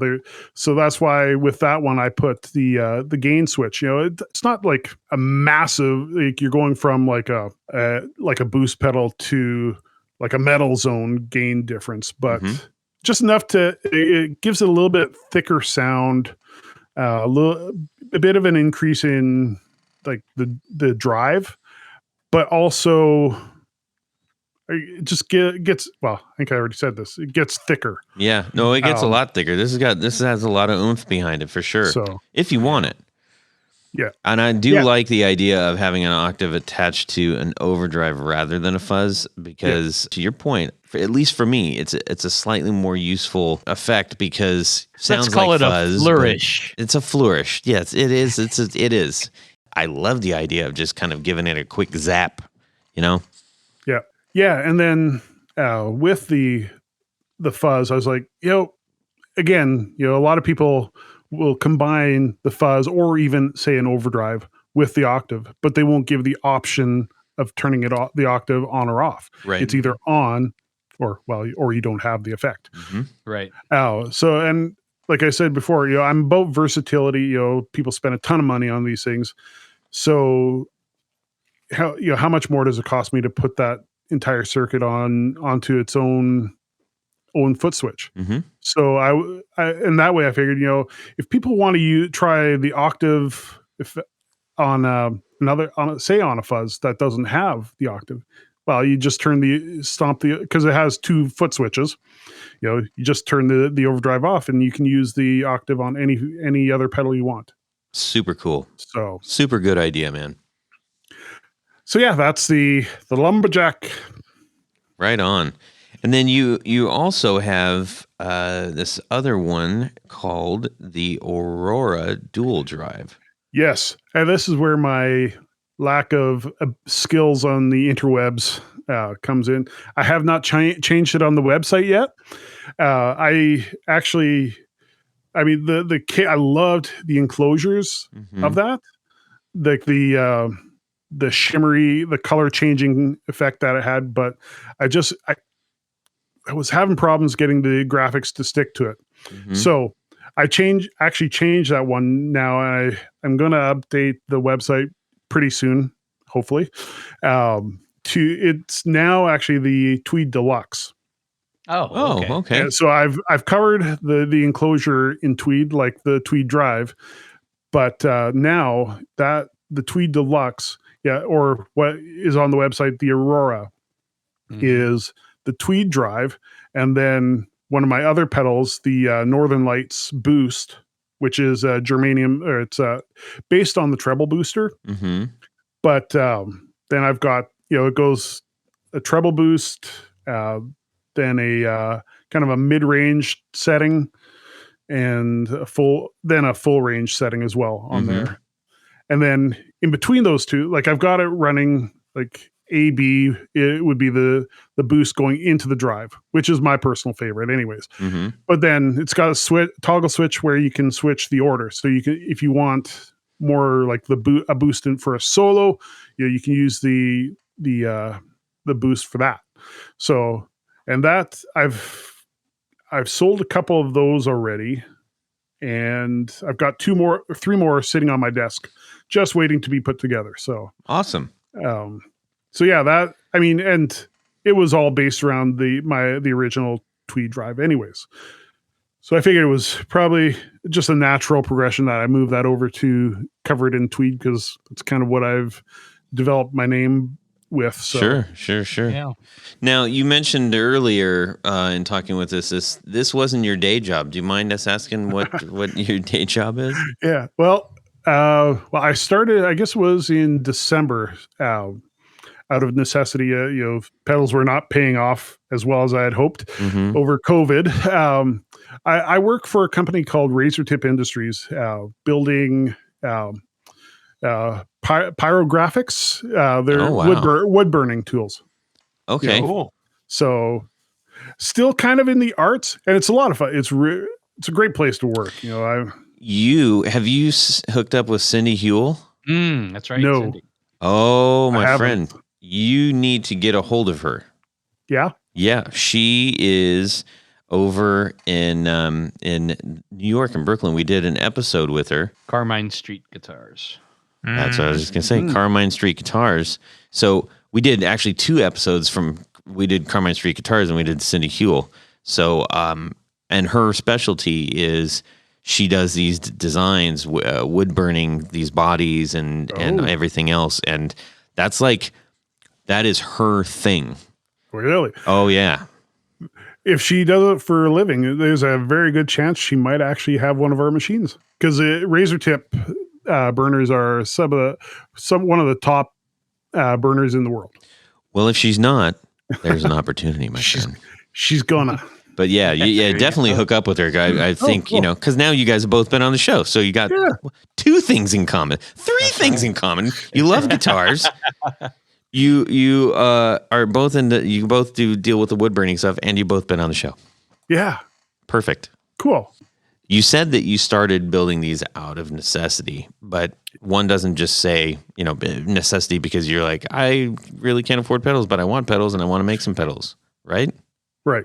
so that's why with that one, I put the gain switch. You know, it's not like a massive, like you're going from like a boost pedal to like a metal zone gain difference, but just enough it gives it a little bit thicker sound, a bit of an increase in like the drive, but also it just gets, well, I think I already said this, it gets thicker. Yeah, no, it gets a lot thicker. This has a lot of oomph behind it for sure. So if you want it. Yeah. And I do like the idea of having an octave attached to an overdrive rather than a fuzz, because to your point, at least for me, it's a slightly more useful effect, because sounds Let's call like it fuzz, a flourish. It's a flourish. Yes, it is. It is. I love the idea of just kind of giving it a quick zap, you know? Yeah. Yeah. And then with the fuzz, I was like, you know, again, you know, a lot of people will combine the fuzz or even say an overdrive with the octave, but they won't give the option of turning it off, the octave on or off. Right. It's either on or you don't have the effect. Mm-hmm. Right. So, and like I said before, I'm about versatility. People spend a ton of money on these things. So how much more does it cost me to put that entire circuit onto its own foot switch? Mm-hmm. So I and that way I figured, if people want to try the octave on on a fuzz that doesn't have the octave, well, you just because it has 2 foot switches. You just turn the overdrive off, and you can use the octave on any other pedal you want. Super cool. So super good idea, man. So yeah, that's the lumberjack. Right on. And then you also have this other one called the Aurora Dual Drive. Yes, and this is where my lack of skills on the interwebs comes in. I have not changed it on the website yet. I loved the enclosures of that, like the shimmery, the color changing effect that it had, but I was having problems getting the graphics to stick to it. Mm-hmm. So I actually changed that one now. I'm going to update the website pretty soon, hopefully. It's now actually the Tweed Deluxe. Oh, okay. And so I've covered the enclosure in Tweed, like the Tweed Drive, but now that the Tweed Deluxe, or what is on the website, the Aurora, is the Tweed Drive, and then one of my other pedals, the Northern Lights Boost, which is germanium, or it's based on the treble booster. Mm-hmm. But then I've got, it goes a treble boost, then a kind of a mid-range setting, and a full range setting as well on there. And then in between those two, like I've got it running like AB, it would be the boost going into the drive, which is my personal favorite anyways. Mm-hmm. But then it's got a toggle switch where you can switch the order. So you can, if you want more like a boost in for a solo, you can use the boost for that. So, and that I've sold a couple of those already, and I've got 3 more sitting on my desk, just waiting to be put together. So awesome. So yeah, and it was all based around the original Tweed Drive anyways. So I figured it was probably just a natural progression that I moved that over to cover it in Tweed, because it's kind of what I've developed my name with. So. Sure. Yeah. Now, you mentioned earlier in talking with us, this wasn't your day job. Do you mind us asking what your day job is? Yeah. Well, I started, I guess it was in December, out of necessity. Pedals were not paying off as well as I had hoped over COVID. I work for a company called Razor Tip Industries, building pyrographics. They're wood burning tools. Okay. Cool. So still kind of in the arts, and it's a lot of fun. It's a great place to work. Have you hooked up with Cindy Hewell? That's right. No. Cindy. Oh, my friend, you need to get a hold of her. Yeah. Yeah, she is over in New York and Brooklyn. We did an episode with her. Carmine Street Guitars. That's what I was just gonna say. Carmine Street Guitars. So we did actually 2 episodes we did Carmine Street Guitars and we did Cindy Hewell. So and her specialty is she does these designs, wood burning these bodies and everything else, and that is her thing. Really? Oh yeah. If she does it for a living, there's a very good chance she might actually have one of our machines, because razor tip burners are one of the top burners in the world. Well, if she's not, there's an opportunity, my friend. She's gonna. But yeah, definitely hook up with her. I think, cool. Because now you guys have both been on the show. So you got 2 things in common, 3 things in common. You love guitars. You are both you both do deal with the wood burning stuff, and you both been on the show. Yeah. Perfect. Cool. You said that you started building these out of necessity, but one doesn't just say, necessity because you're like, I really can't afford pedals, but I want pedals and I want to make some pedals, right? Right.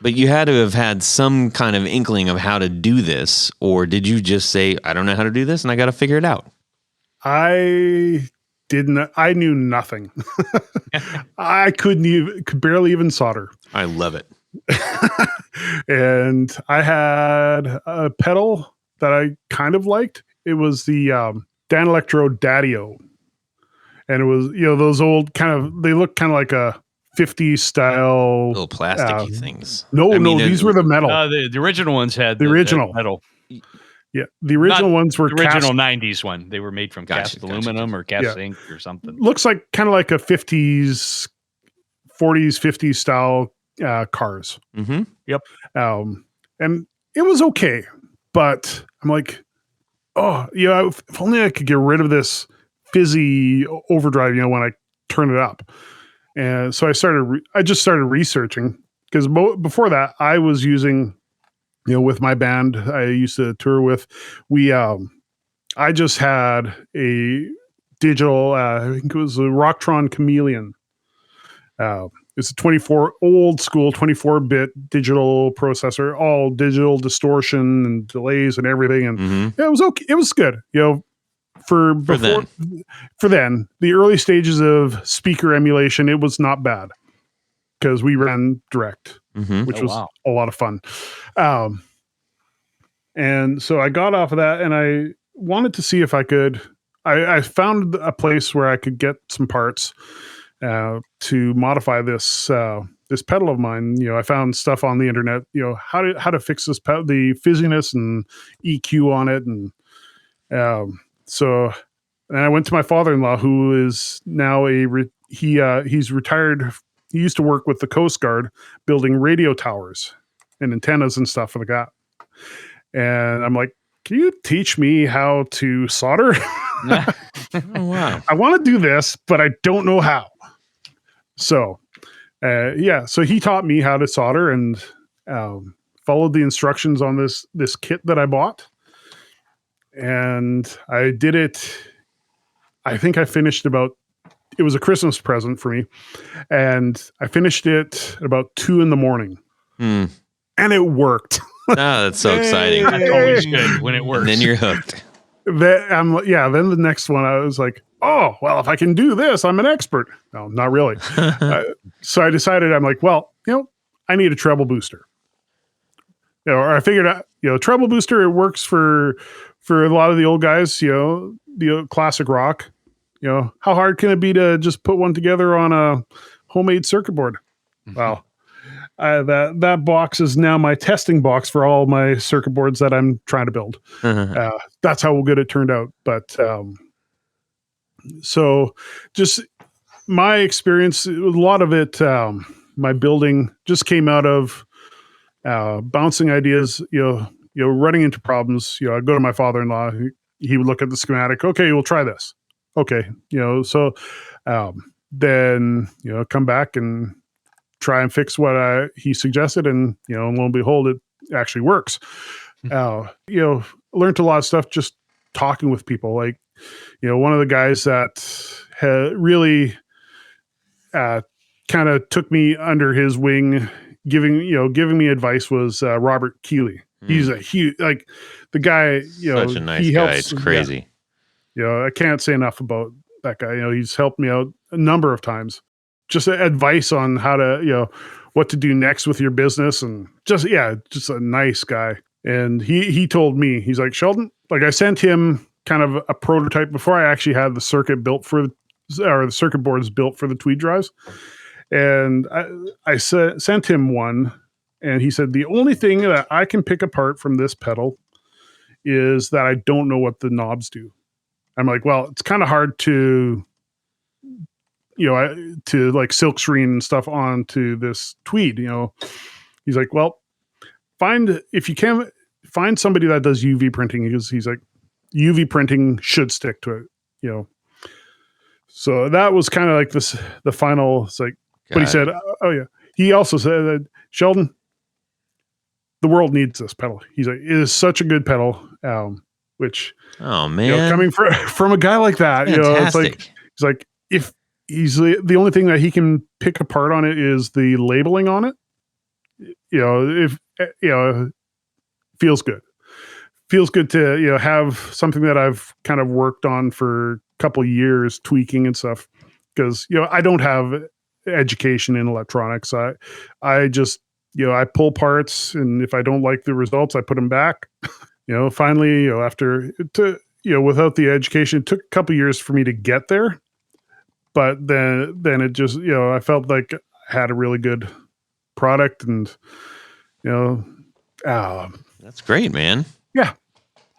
But you had to have had some kind of inkling of how to do this, or did you just say, I don't know how to do this and I got to figure it out? I knew nothing. I could barely even solder. I love it. And I had a pedal that I kind of liked. It was the Dan Electro Daddio. And it was, those old they look kind of like a 50s style. Little plasticky things. No, these were the metal. The original ones had the original metal. Yeah, the original ones were the original 90s one. They were made from cast aluminum or cast Yeah. zinc or something. Looks like kind of like a 50s, 40s, 50s style cars. Mm-hmm. Yep. And it was okay, but I'm like, if only I could get rid of this fizzy overdrive, when I turn it up. And so I just started researching, because before that I was using, with my band I used to tour with, I just had a digital, I think it was a Rocktron Chameleon. It's a old school 24-bit digital processor, all digital distortion and delays and everything. And it was okay. It was good. For then, the early stages of speaker emulation, it was not bad because we ran direct, which was a lot of fun. And so I got off of that, and I wanted to see if I could. I found a place where I could get some parts to modify this pedal of mine. I found stuff on the internet. How to fix this pedal, the fizziness and EQ on it, and so. And I went to my father-in-law, who is now he's retired. He used to work with the Coast Guard, building radio towers and antennas and stuff like that. And I'm like, can you teach me how to solder? Oh, wow. I want to do this, but I don't know how. So, so he taught me how to solder and followed the instructions on this kit that I bought. And I did it. I think I finished it was a Christmas present for me. And I finished it at about 2 a.m. And it worked. Oh, that's so exciting. That's always good when it works. And then you're hooked. Then the next one, I was like, oh, well, if I can do this, I'm an expert. No, not really. So I decided, I'm like, well, I need a treble booster. Or I figured out, treble booster, it works for a lot of the old guys, the classic rock. How hard can it be to just put one together on a homemade circuit board? Wow. That box is now my testing box for all my circuit boards that I'm trying to build. That's how good it turned out. But so just my experience, a lot of it, my building just came out of bouncing ideas, running into problems. I go to my father-in-law, he would look at the schematic. Okay, we'll try this. Okay. So then, come back and try and fix what he suggested. And, lo and behold, it actually works. Learned a lot of stuff just talking with people. Like, one of the guys that had really kind of took me under his wing, giving me advice was Robert Keeley. He's a huge, the guy, such a nice guy. It's crazy. I can't say enough about that guy. He's helped me out a number of times. Just advice on how to, what to do next with your business, and just a nice guy. And he told me, he's like, Sheldon, I sent him kind of a prototype before I actually had the circuit built the circuit boards built for the Tweed drives. And I sent him one, and he said, the only thing that I can pick apart from this pedal is that I don't know what the knobs do. I'm like, well, it's kind of hard to, silk screen and stuff onto this Tweed, He's like, well, if you can find somebody that does UV printing, he's like, UV printing should stick to it, So that was kind of like the final, it's like, but he said, oh yeah. He also said that, Sheldon, the world needs this pedal. He's like, it is such a good pedal. Which, oh man, coming from a guy like that, it's like, he's like, if he's the only thing that he can pick apart on it is the labeling on it. If feels good. Feels good to have something that I've kind of worked on for a couple of years, tweaking and stuff. Because I don't have education in electronics. I just I pull parts, and if I don't like the results, I put them back. Finally, after without the education, it took a couple of years for me to get there. But then it just I felt like I had a really good product, and that's great, man. Yeah.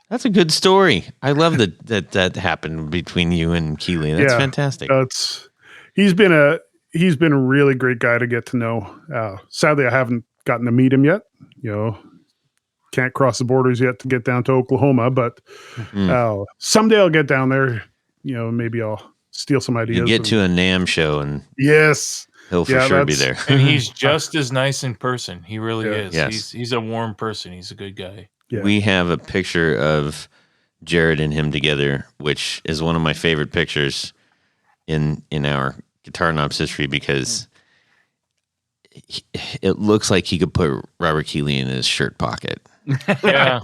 That's a good story. I love that happened between you and Keeley. That's fantastic. He's been a really great guy to get to know. Sadly, I haven't gotten to meet him yet. Can't cross the borders yet to get down to Oklahoma, but someday I'll get down there. Maybe I'll steal some ideas. You get to a NAMM show, and yes, he'll for sure be there. And he's just as nice in person. He really is. Yes. He's a warm person. He's a good guy. Yeah. We have a picture of Jared and him together, which is one of my favorite pictures in our Guitar Knobs history, because it looks like he could put Robert Keeley in his shirt pocket. Yeah.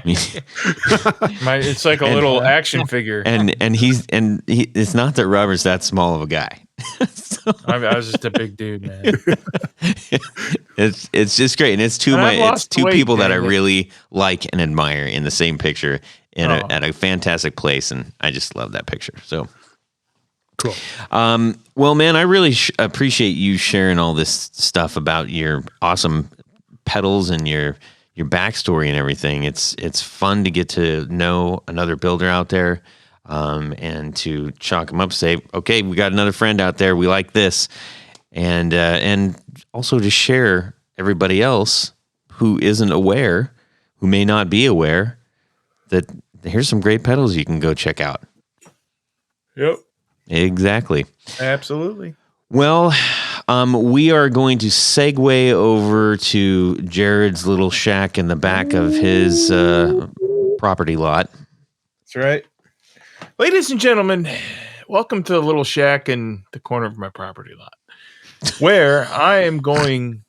It's like a little action figure. And it's not that Robert's that small of a guy. So, I was just a big dude, man. It's just great, and it's two people that I really like and admire in the same picture at a fantastic place, and I just love that picture. So cool. Well, man, I really appreciate you sharing all this stuff about your awesome pedals and your backstory and everything. It's fun to get to know another builder out there. And to chalk them up, say, okay, we got another friend out there. We like this. And also to share everybody else who isn't aware, who may not be aware, that here's some great pedals you can go check out. Yep. Exactly. Absolutely. Well, we are going to segue over to Jared's little shack in the back of his property lot. That's right. Ladies and gentlemen, welcome to the little shack in the corner of my property lot, where I am going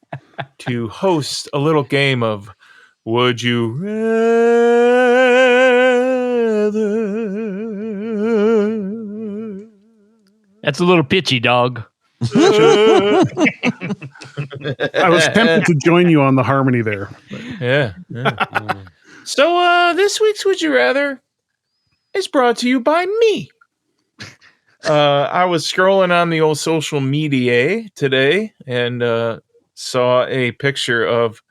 to host a little game of Would You Rather? That's a little pitchy, dog. I was tempted to join you on the harmony there. Yeah. So this week's Would You Rather is brought to you by me. I was scrolling on the old social media today and saw a picture of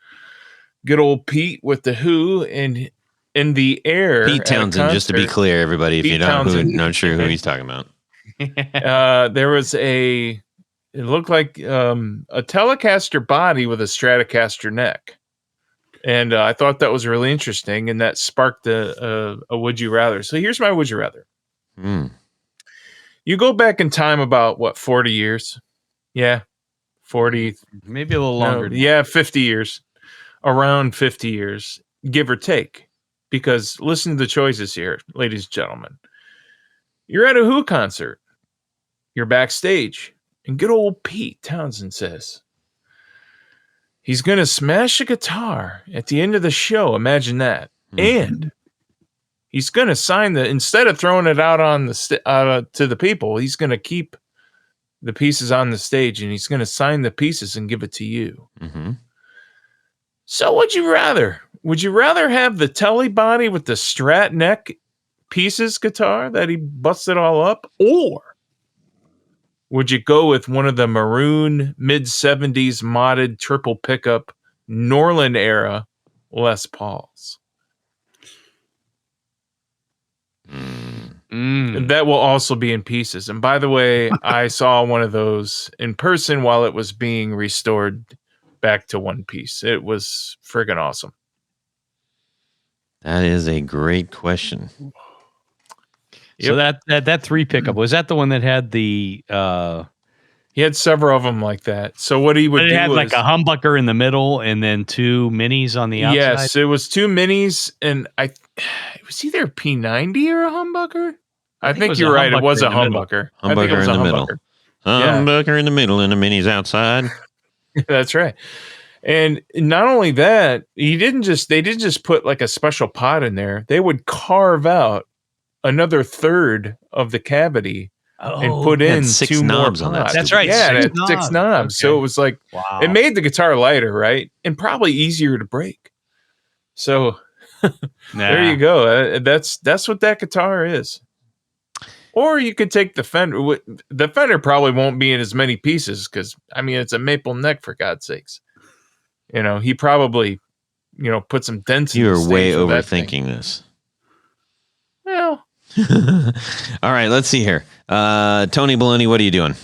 good old Pete with the Who in the air. Pete Townsend, just to be clear, everybody, if you're not sure who he's talking about. There was it looked like a Telecaster body with a Stratocaster neck. And I thought that was really interesting, and that sparked a Would You Rather. So here's my Would You Rather. You go back in time about, 40 years? Yeah, 40. Maybe a little longer. No, 50 years. Around 50 years, give or take. Because listen to the choices here, ladies and gentlemen. You're at a Who concert. You're backstage. And good old Pete Townsend says, he's going to smash a guitar at the end of the show. Imagine that. And he's going to sign instead of throwing it out on to the people, he's going to keep the pieces on the stage and he's going to sign the pieces and give it to you. Mm-hmm. So would you rather have the Telly body with the Strat neck pieces guitar that he busted all up, or would you go with one of the maroon mid-70s modded triple pickup Norland era Les Pauls? That will also be in pieces. And by the way, I saw one of those in person while it was being restored back to one piece. It was friggin' awesome. That is a great question. So that 3 pickup, was that the one that had the He had several of them like that. So what he would do had was, like a humbucker in the middle and then 2 minis on the outside. Yes, it was 2 minis, and it was either a P90 or a humbucker. I think you're right. It was a humbucker. I think it was a humbucker. Humbucker in the middle and the minis outside. That's right. And not only that, they didn't just put like a special pot in there. They would carve out another third of the cavity and put in 6 2 knobs more on that. pots. That's right. Yeah, 6 it had 6 knobs. Okay. So it was like, it made the guitar lighter, right? And probably easier to break. So there you go. That's what that guitar is. Or you could take the Fender. The Fender probably won't be in as many pieces because, I mean, it's a maple neck, for God's sakes. You know, he probably, put some dents in the You're way stage with that overthinking this. Well, all right, let's see here. Tony Baloney, what are you doing?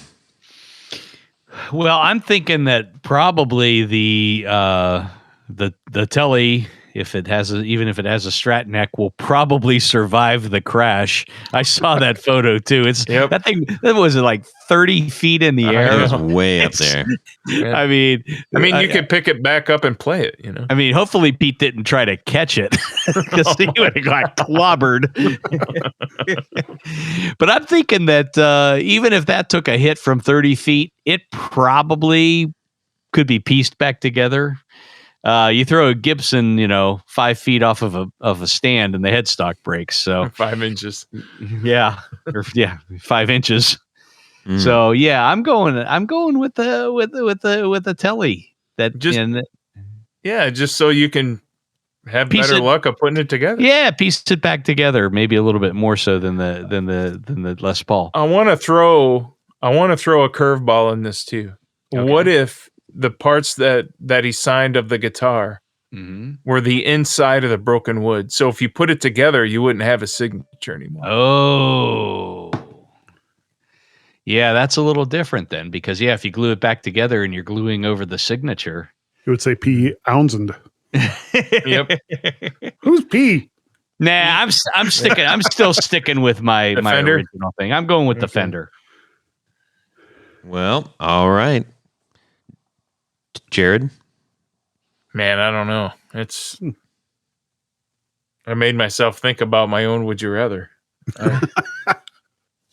Well, I'm thinking that probably the Telly, even if it has a Strat neck, will probably survive the crash. I saw that photo too. That thing that was like 30 feet in the air. It was way up there. I mean, you could pick it back up and play it. I mean, hopefully Pete didn't try to catch it because he would have got clobbered. But I'm thinking that even if that took a hit from 30 feet, it probably could be pieced back together. You throw a Gibson, 5 feet off of a stand, and the headstock breaks. So 5 inches. Yeah, 5 inches. So yeah, I'm going with the Telly. Just so you can have better luck of putting it together. Yeah, piece it back together, maybe a little bit more so than the Les Paul. I want to throw a curveball in this too. Okay. What if the parts that he signed of the guitar were the inside of the broken wood? So if you put it together, you wouldn't have a signature anymore. Oh, yeah, that's a little different then, because if you glue it back together and you're gluing over the signature, it would say P. Townsend. Yep. Who's P? Nah, I'm still sticking with my original thing. I'm going with the Fender. Well, all right. Jared? Man, I don't know. I made myself think about my own would you rather.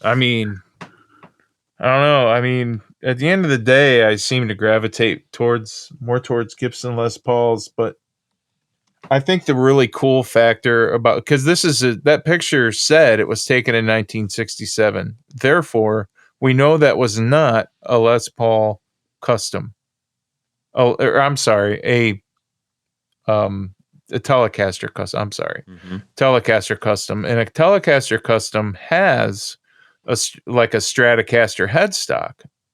I mean, I don't know. I mean, at the end of the day, I seem to gravitate more towards Gibson Les Pauls, but I think the really cool factor because that picture said it was taken in 1967. Therefore, we know that was not a Les Paul custom. Oh, I'm sorry, a Telecaster custom. I'm sorry, Telecaster custom, and a Telecaster custom has a Stratocaster headstock,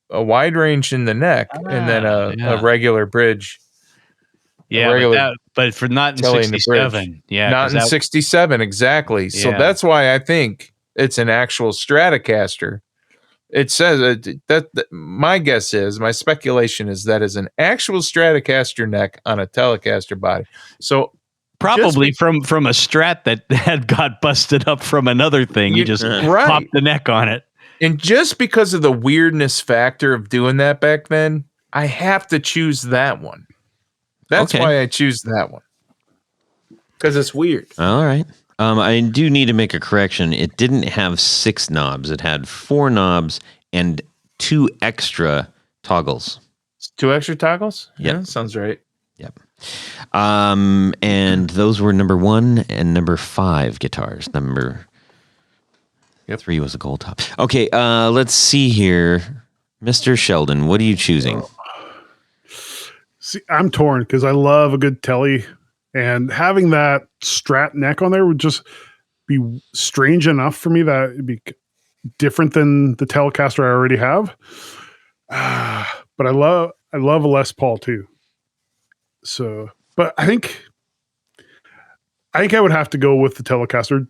a wide range in the neck, and then a regular bridge. Yeah, but for not in 67. Yeah, not in 67 exactly. Yeah. So that's why I think it's an actual Stratocaster. It says that my speculation is that is an actual Stratocaster neck on a Telecaster body. So probably from a Strat that had got busted up from another thing. You just popped the neck on it. And just because of the weirdness factor of doing that back then, I have to choose that one. That's why I choose that one. Because it's weird. All right. I do need to make a correction. It didn't have 6 knobs. It had 4 knobs and 2 extra toggles. 2 extra toggles? Yep. Yeah, sounds right. Yep. And those were number 1 and number 5 guitars. Number 3 was a gold top. Okay, let's see here. Mr. Sheldon, what are you choosing? See, I'm torn because I love a good Telly. And having that Strat neck on there would just be strange enough for me that it'd be different than the Telecaster I already have. But I love a Les Paul too. So, but I think I would have to go with the Telecaster.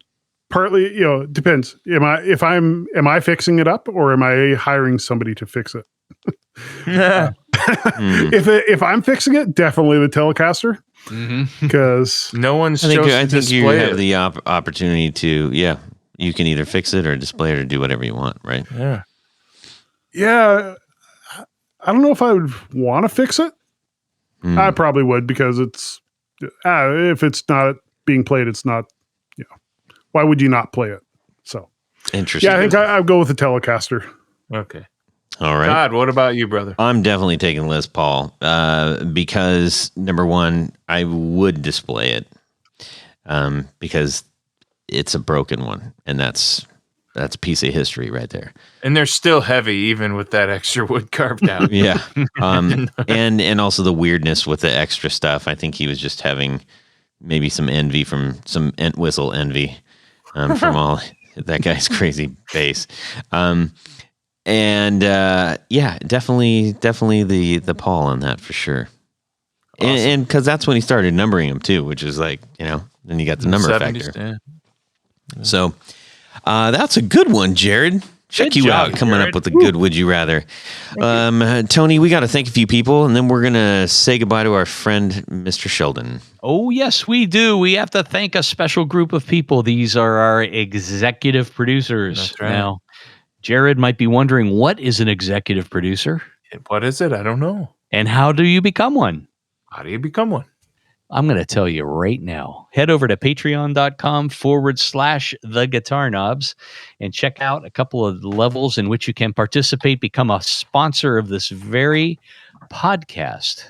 Partly, it depends. Am I fixing it up or am I hiring somebody to fix it? If I'm fixing it, definitely the Telecaster. Because no one's. I think you have the opportunity to. Yeah, you can either fix it or display it or do whatever you want. Right. Yeah. Yeah. I don't know if I would want to fix it. I probably would, because it's if it's not being played, it's not. Why would you not play it? So interesting. Yeah, I think I'll go with the Telecaster. Okay. All right. Todd, what about you, brother? I'm definitely taking Les Paul because number one, I would display it because it's a broken one, and that's a piece of history right there. And they're still heavy, even with that extra wood carved out. Yeah. And also the weirdness with the extra stuff. I think he was just having maybe some envy from some Entwistle envy from all that guy's crazy bass. Yeah, definitely the Paul on that for sure. Awesome. And because that's when he started numbering them too, which is like, then you got the number 70s, factor. Yeah. So that's a good one, Jared. Check you out coming up with a good would you rather. Tony, we got to thank a few people, and then we're going to say goodbye to our friend, Mr. Sheldon. Oh, yes, we do. We have to thank a special group of people. These are our executive producers. That's right. Now, Jared might be wondering, what is an executive producer? What is it? I don't know. And how do you become one? How do you become one? I'm going to tell you right now. Head over to patreon.com/the Guitar Knobs and check out a couple of levels in which you can participate, become a sponsor of this very podcast.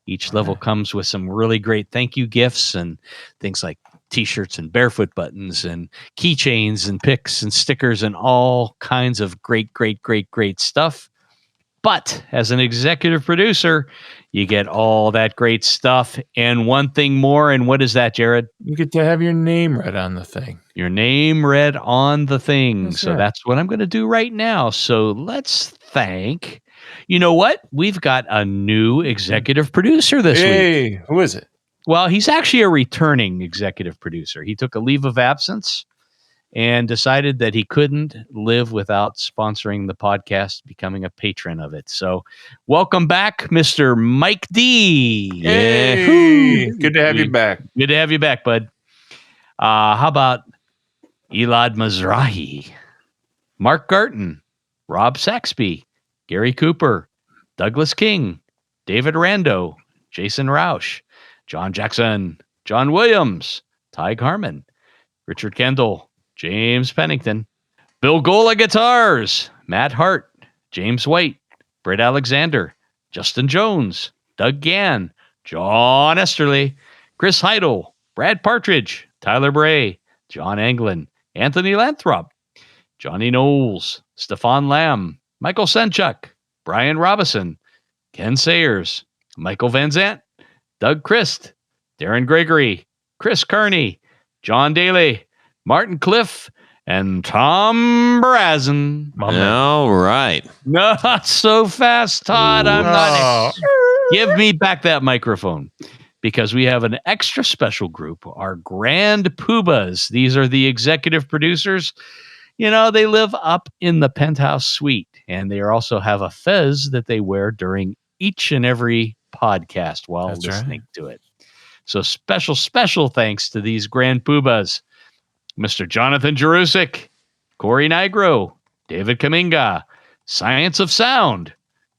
Each level comes with some really great thank you gifts and things like t-shirts and barefoot buttons and keychains and picks and stickers and all kinds of great stuff. But as an executive producer, you get all that great stuff and one thing more. And what is that, Jared? You get to have your name read on the thing. Your name read on the thing. That's so right. That's what I'm going to do right now. So let's thank. You know what? We've got a new executive producer this week. Hey, who is it? Well, he's actually a returning executive producer. He took a leave of absence and decided that he couldn't live without sponsoring the podcast, becoming a patron of it. So welcome back, Mr. Mike D. Hey, good to have you back. Good to have you back, bud. How about Elad Mizrahi, Mark Garton, Rob Saxby, Gary Cooper, Douglas King, David Rando, Jason Roush, John Jackson, John Williams, Ty Harmon, Richard Kendall, James Pennington, Bill Gola Guitars, Matt Hart, James White, Brett Alexander, Justin Jones, Doug Gann, John Esterly, Chris Heidel, Brad Partridge, Tyler Bray, John Anglin, Anthony Lathrop, Johnny Knowles, Stefan Lamb, Michael Senchuk, Brian Robison, Ken Sayers, Michael Van Zant, Doug Christ, Darren Gregory, Chris Kearney, John Daly, Martin Cliff, and Tom Brazen. All right. Not so fast, Todd. I'm not. Give me back that microphone, because we have an extra special group, our Grand Poobahs. These are the executive producers. They live up in the penthouse suite, and they also have a fez that they wear during each and every podcast while listening to it. So special thanks to these Grand Poobahs. Mr. Jonathan Jerusik, Corey Nigro, David Kaminga, Science of Sound,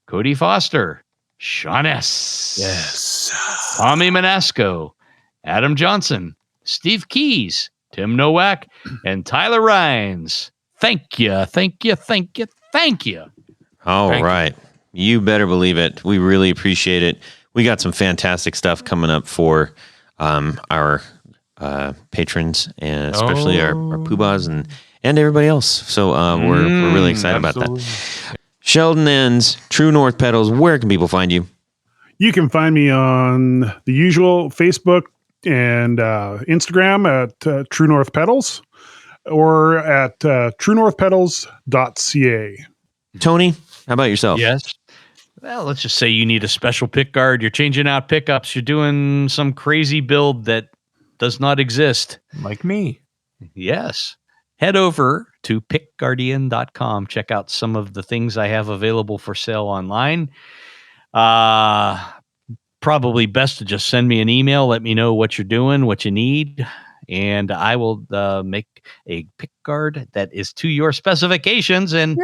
Cody Foster, Sean S. Yes. Tommy Manasco, Adam Johnson, Steve Keys, Tim Novak, and Tyler Rhines. Thank you. All right. You better believe it. We really appreciate it. We got some fantastic stuff coming up for our patrons, and especially our poobahs and everybody else. So we're really excited about that. Sheldon Ens, True North Pedals. Where can people find you? You can find me on the usual Facebook and Instagram at True North Pedals, or at truenorthpedals.ca. Tony, how about yourself? Yes. Well, let's just say you need a special pick guard. You're changing out pickups. You're doing some crazy build that does not exist. Like me. Yes. Head over to pickguardian.com. Check out some of the things I have available for sale online. Probably best to just send me an email. Let me know what you're doing, what you need. and I will make a pick guard that is to your specifications. And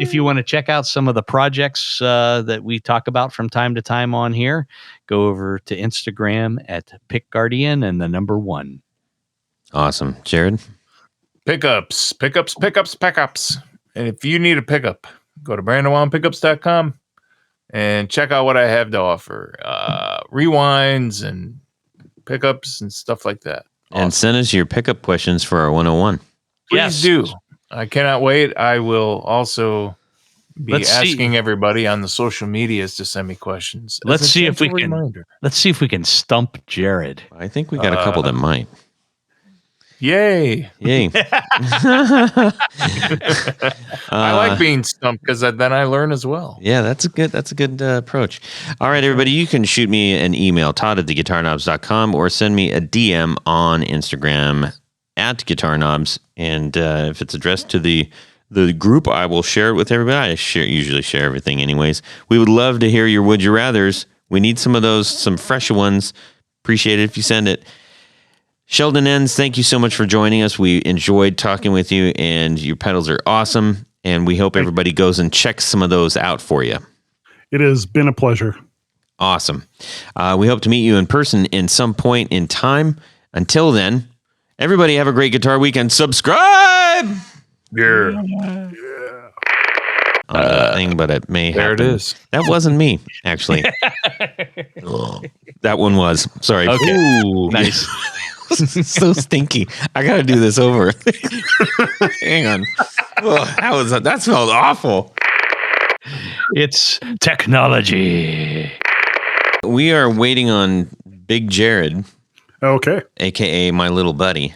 if you want to check out some of the projects that we talk about from time to time on here, go over to Instagram at pickguardian and the number 1. Awesome. Jared? Pickups. And if you need a pickup, go to brandonwildpickups.com and check out what I have to offer. Rewinds and pickups and stuff like that. And send us your pickup questions for our 101. Please do. I cannot wait. I will also be asking everybody on the social medias to send me questions. Let's see if we can stump Jared. I think we got a couple that might. Yay. I like being stumped because then I learn as well. Yeah, that's a good approach. All right, everybody, you can shoot me an email, todd@theguitarknobs.com, or send me a DM on Instagram @guitarknobs. And if it's addressed to the group, I will share it with everybody. I usually share everything anyways. We would love to hear your would you rathers. We need some of those, some fresh ones. Appreciate it if you send it. Sheldon Ens, thank you so much for joining us. We enjoyed talking with you, and your pedals are awesome. And we hope everybody goes and checks some of those out for you. It has been a pleasure. Awesome. We hope to meet you in person in some point in time. Until then, everybody have a great guitar week and subscribe. Yeah. Thing, but it may there happen. It is. That wasn't me, actually. That one was. Sorry. Okay. Ooh, nice. So stinky. I got to do this over. Hang on. Oh, that smelled awful. It's technology. We are waiting on Big Jared. Okay. AKA my little buddy.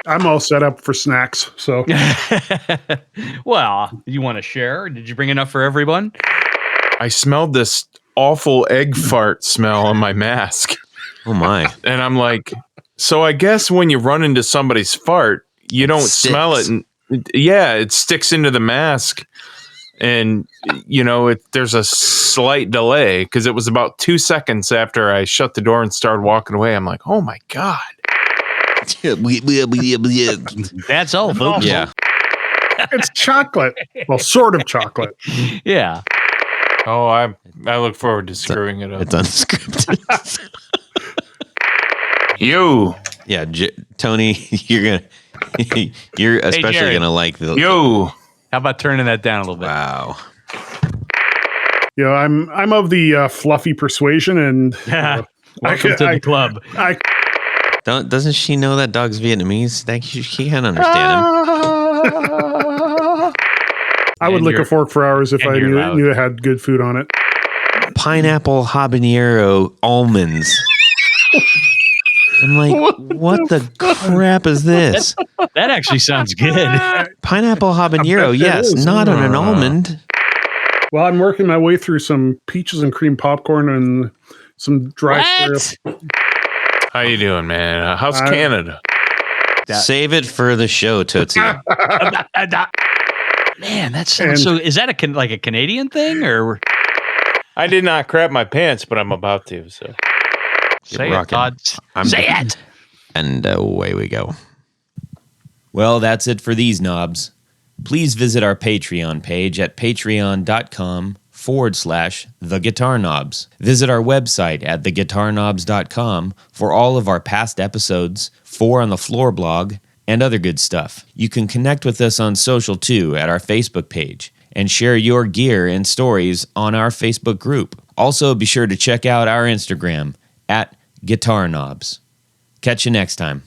I'm all set up for snacks. So, well, you want to share? Did you bring enough for everyone? I smelled this awful egg fart smell on my mask. Oh my. And I'm like, so I guess when you run into somebody's fart, you don't smell it. And it sticks into the mask. And, there's a slight delay because it was about 2 seconds after I shut the door and started walking away. I'm like, oh my God. That's all, folks. Yeah. It's chocolate. Well, sort of chocolate. Yeah. Oh, I look forward to screwing it up. It's unscripted. You. Yeah, Tony, you're especially gonna like the. You. How about turning that down a little bit? Wow. I'm of the fluffy persuasion, and welcome to the club. Doesn't she know that dog's Vietnamese? She can't understand him. I would lick a fork for hours if I knew it had good food on it. Pineapple habanero almonds. I'm like, what the crap is this? That actually sounds good. Pineapple habanero, yes, not on an almond. Well, I'm working my way through some peaches and cream popcorn and some dry syrup. How you doing, man? How's Canada? Save it for the show, Tootsie. Man, that sounds so. Is that a Canadian thing, or? I did not crap my pants, but I'm about to. So say it, Todd. Say it. And away we go. Well, that's it for these knobs. Please visit our Patreon page at patreon.com/theguitarknobs. Visit our website at theguitarknobs.com for all of our past episodes, 4 on the Floor blog, and other good stuff. You can connect with us on social too at our Facebook page and share your gear and stories on our Facebook group. Also, be sure to check out our Instagram at Guitar Knobs. Catch you next time.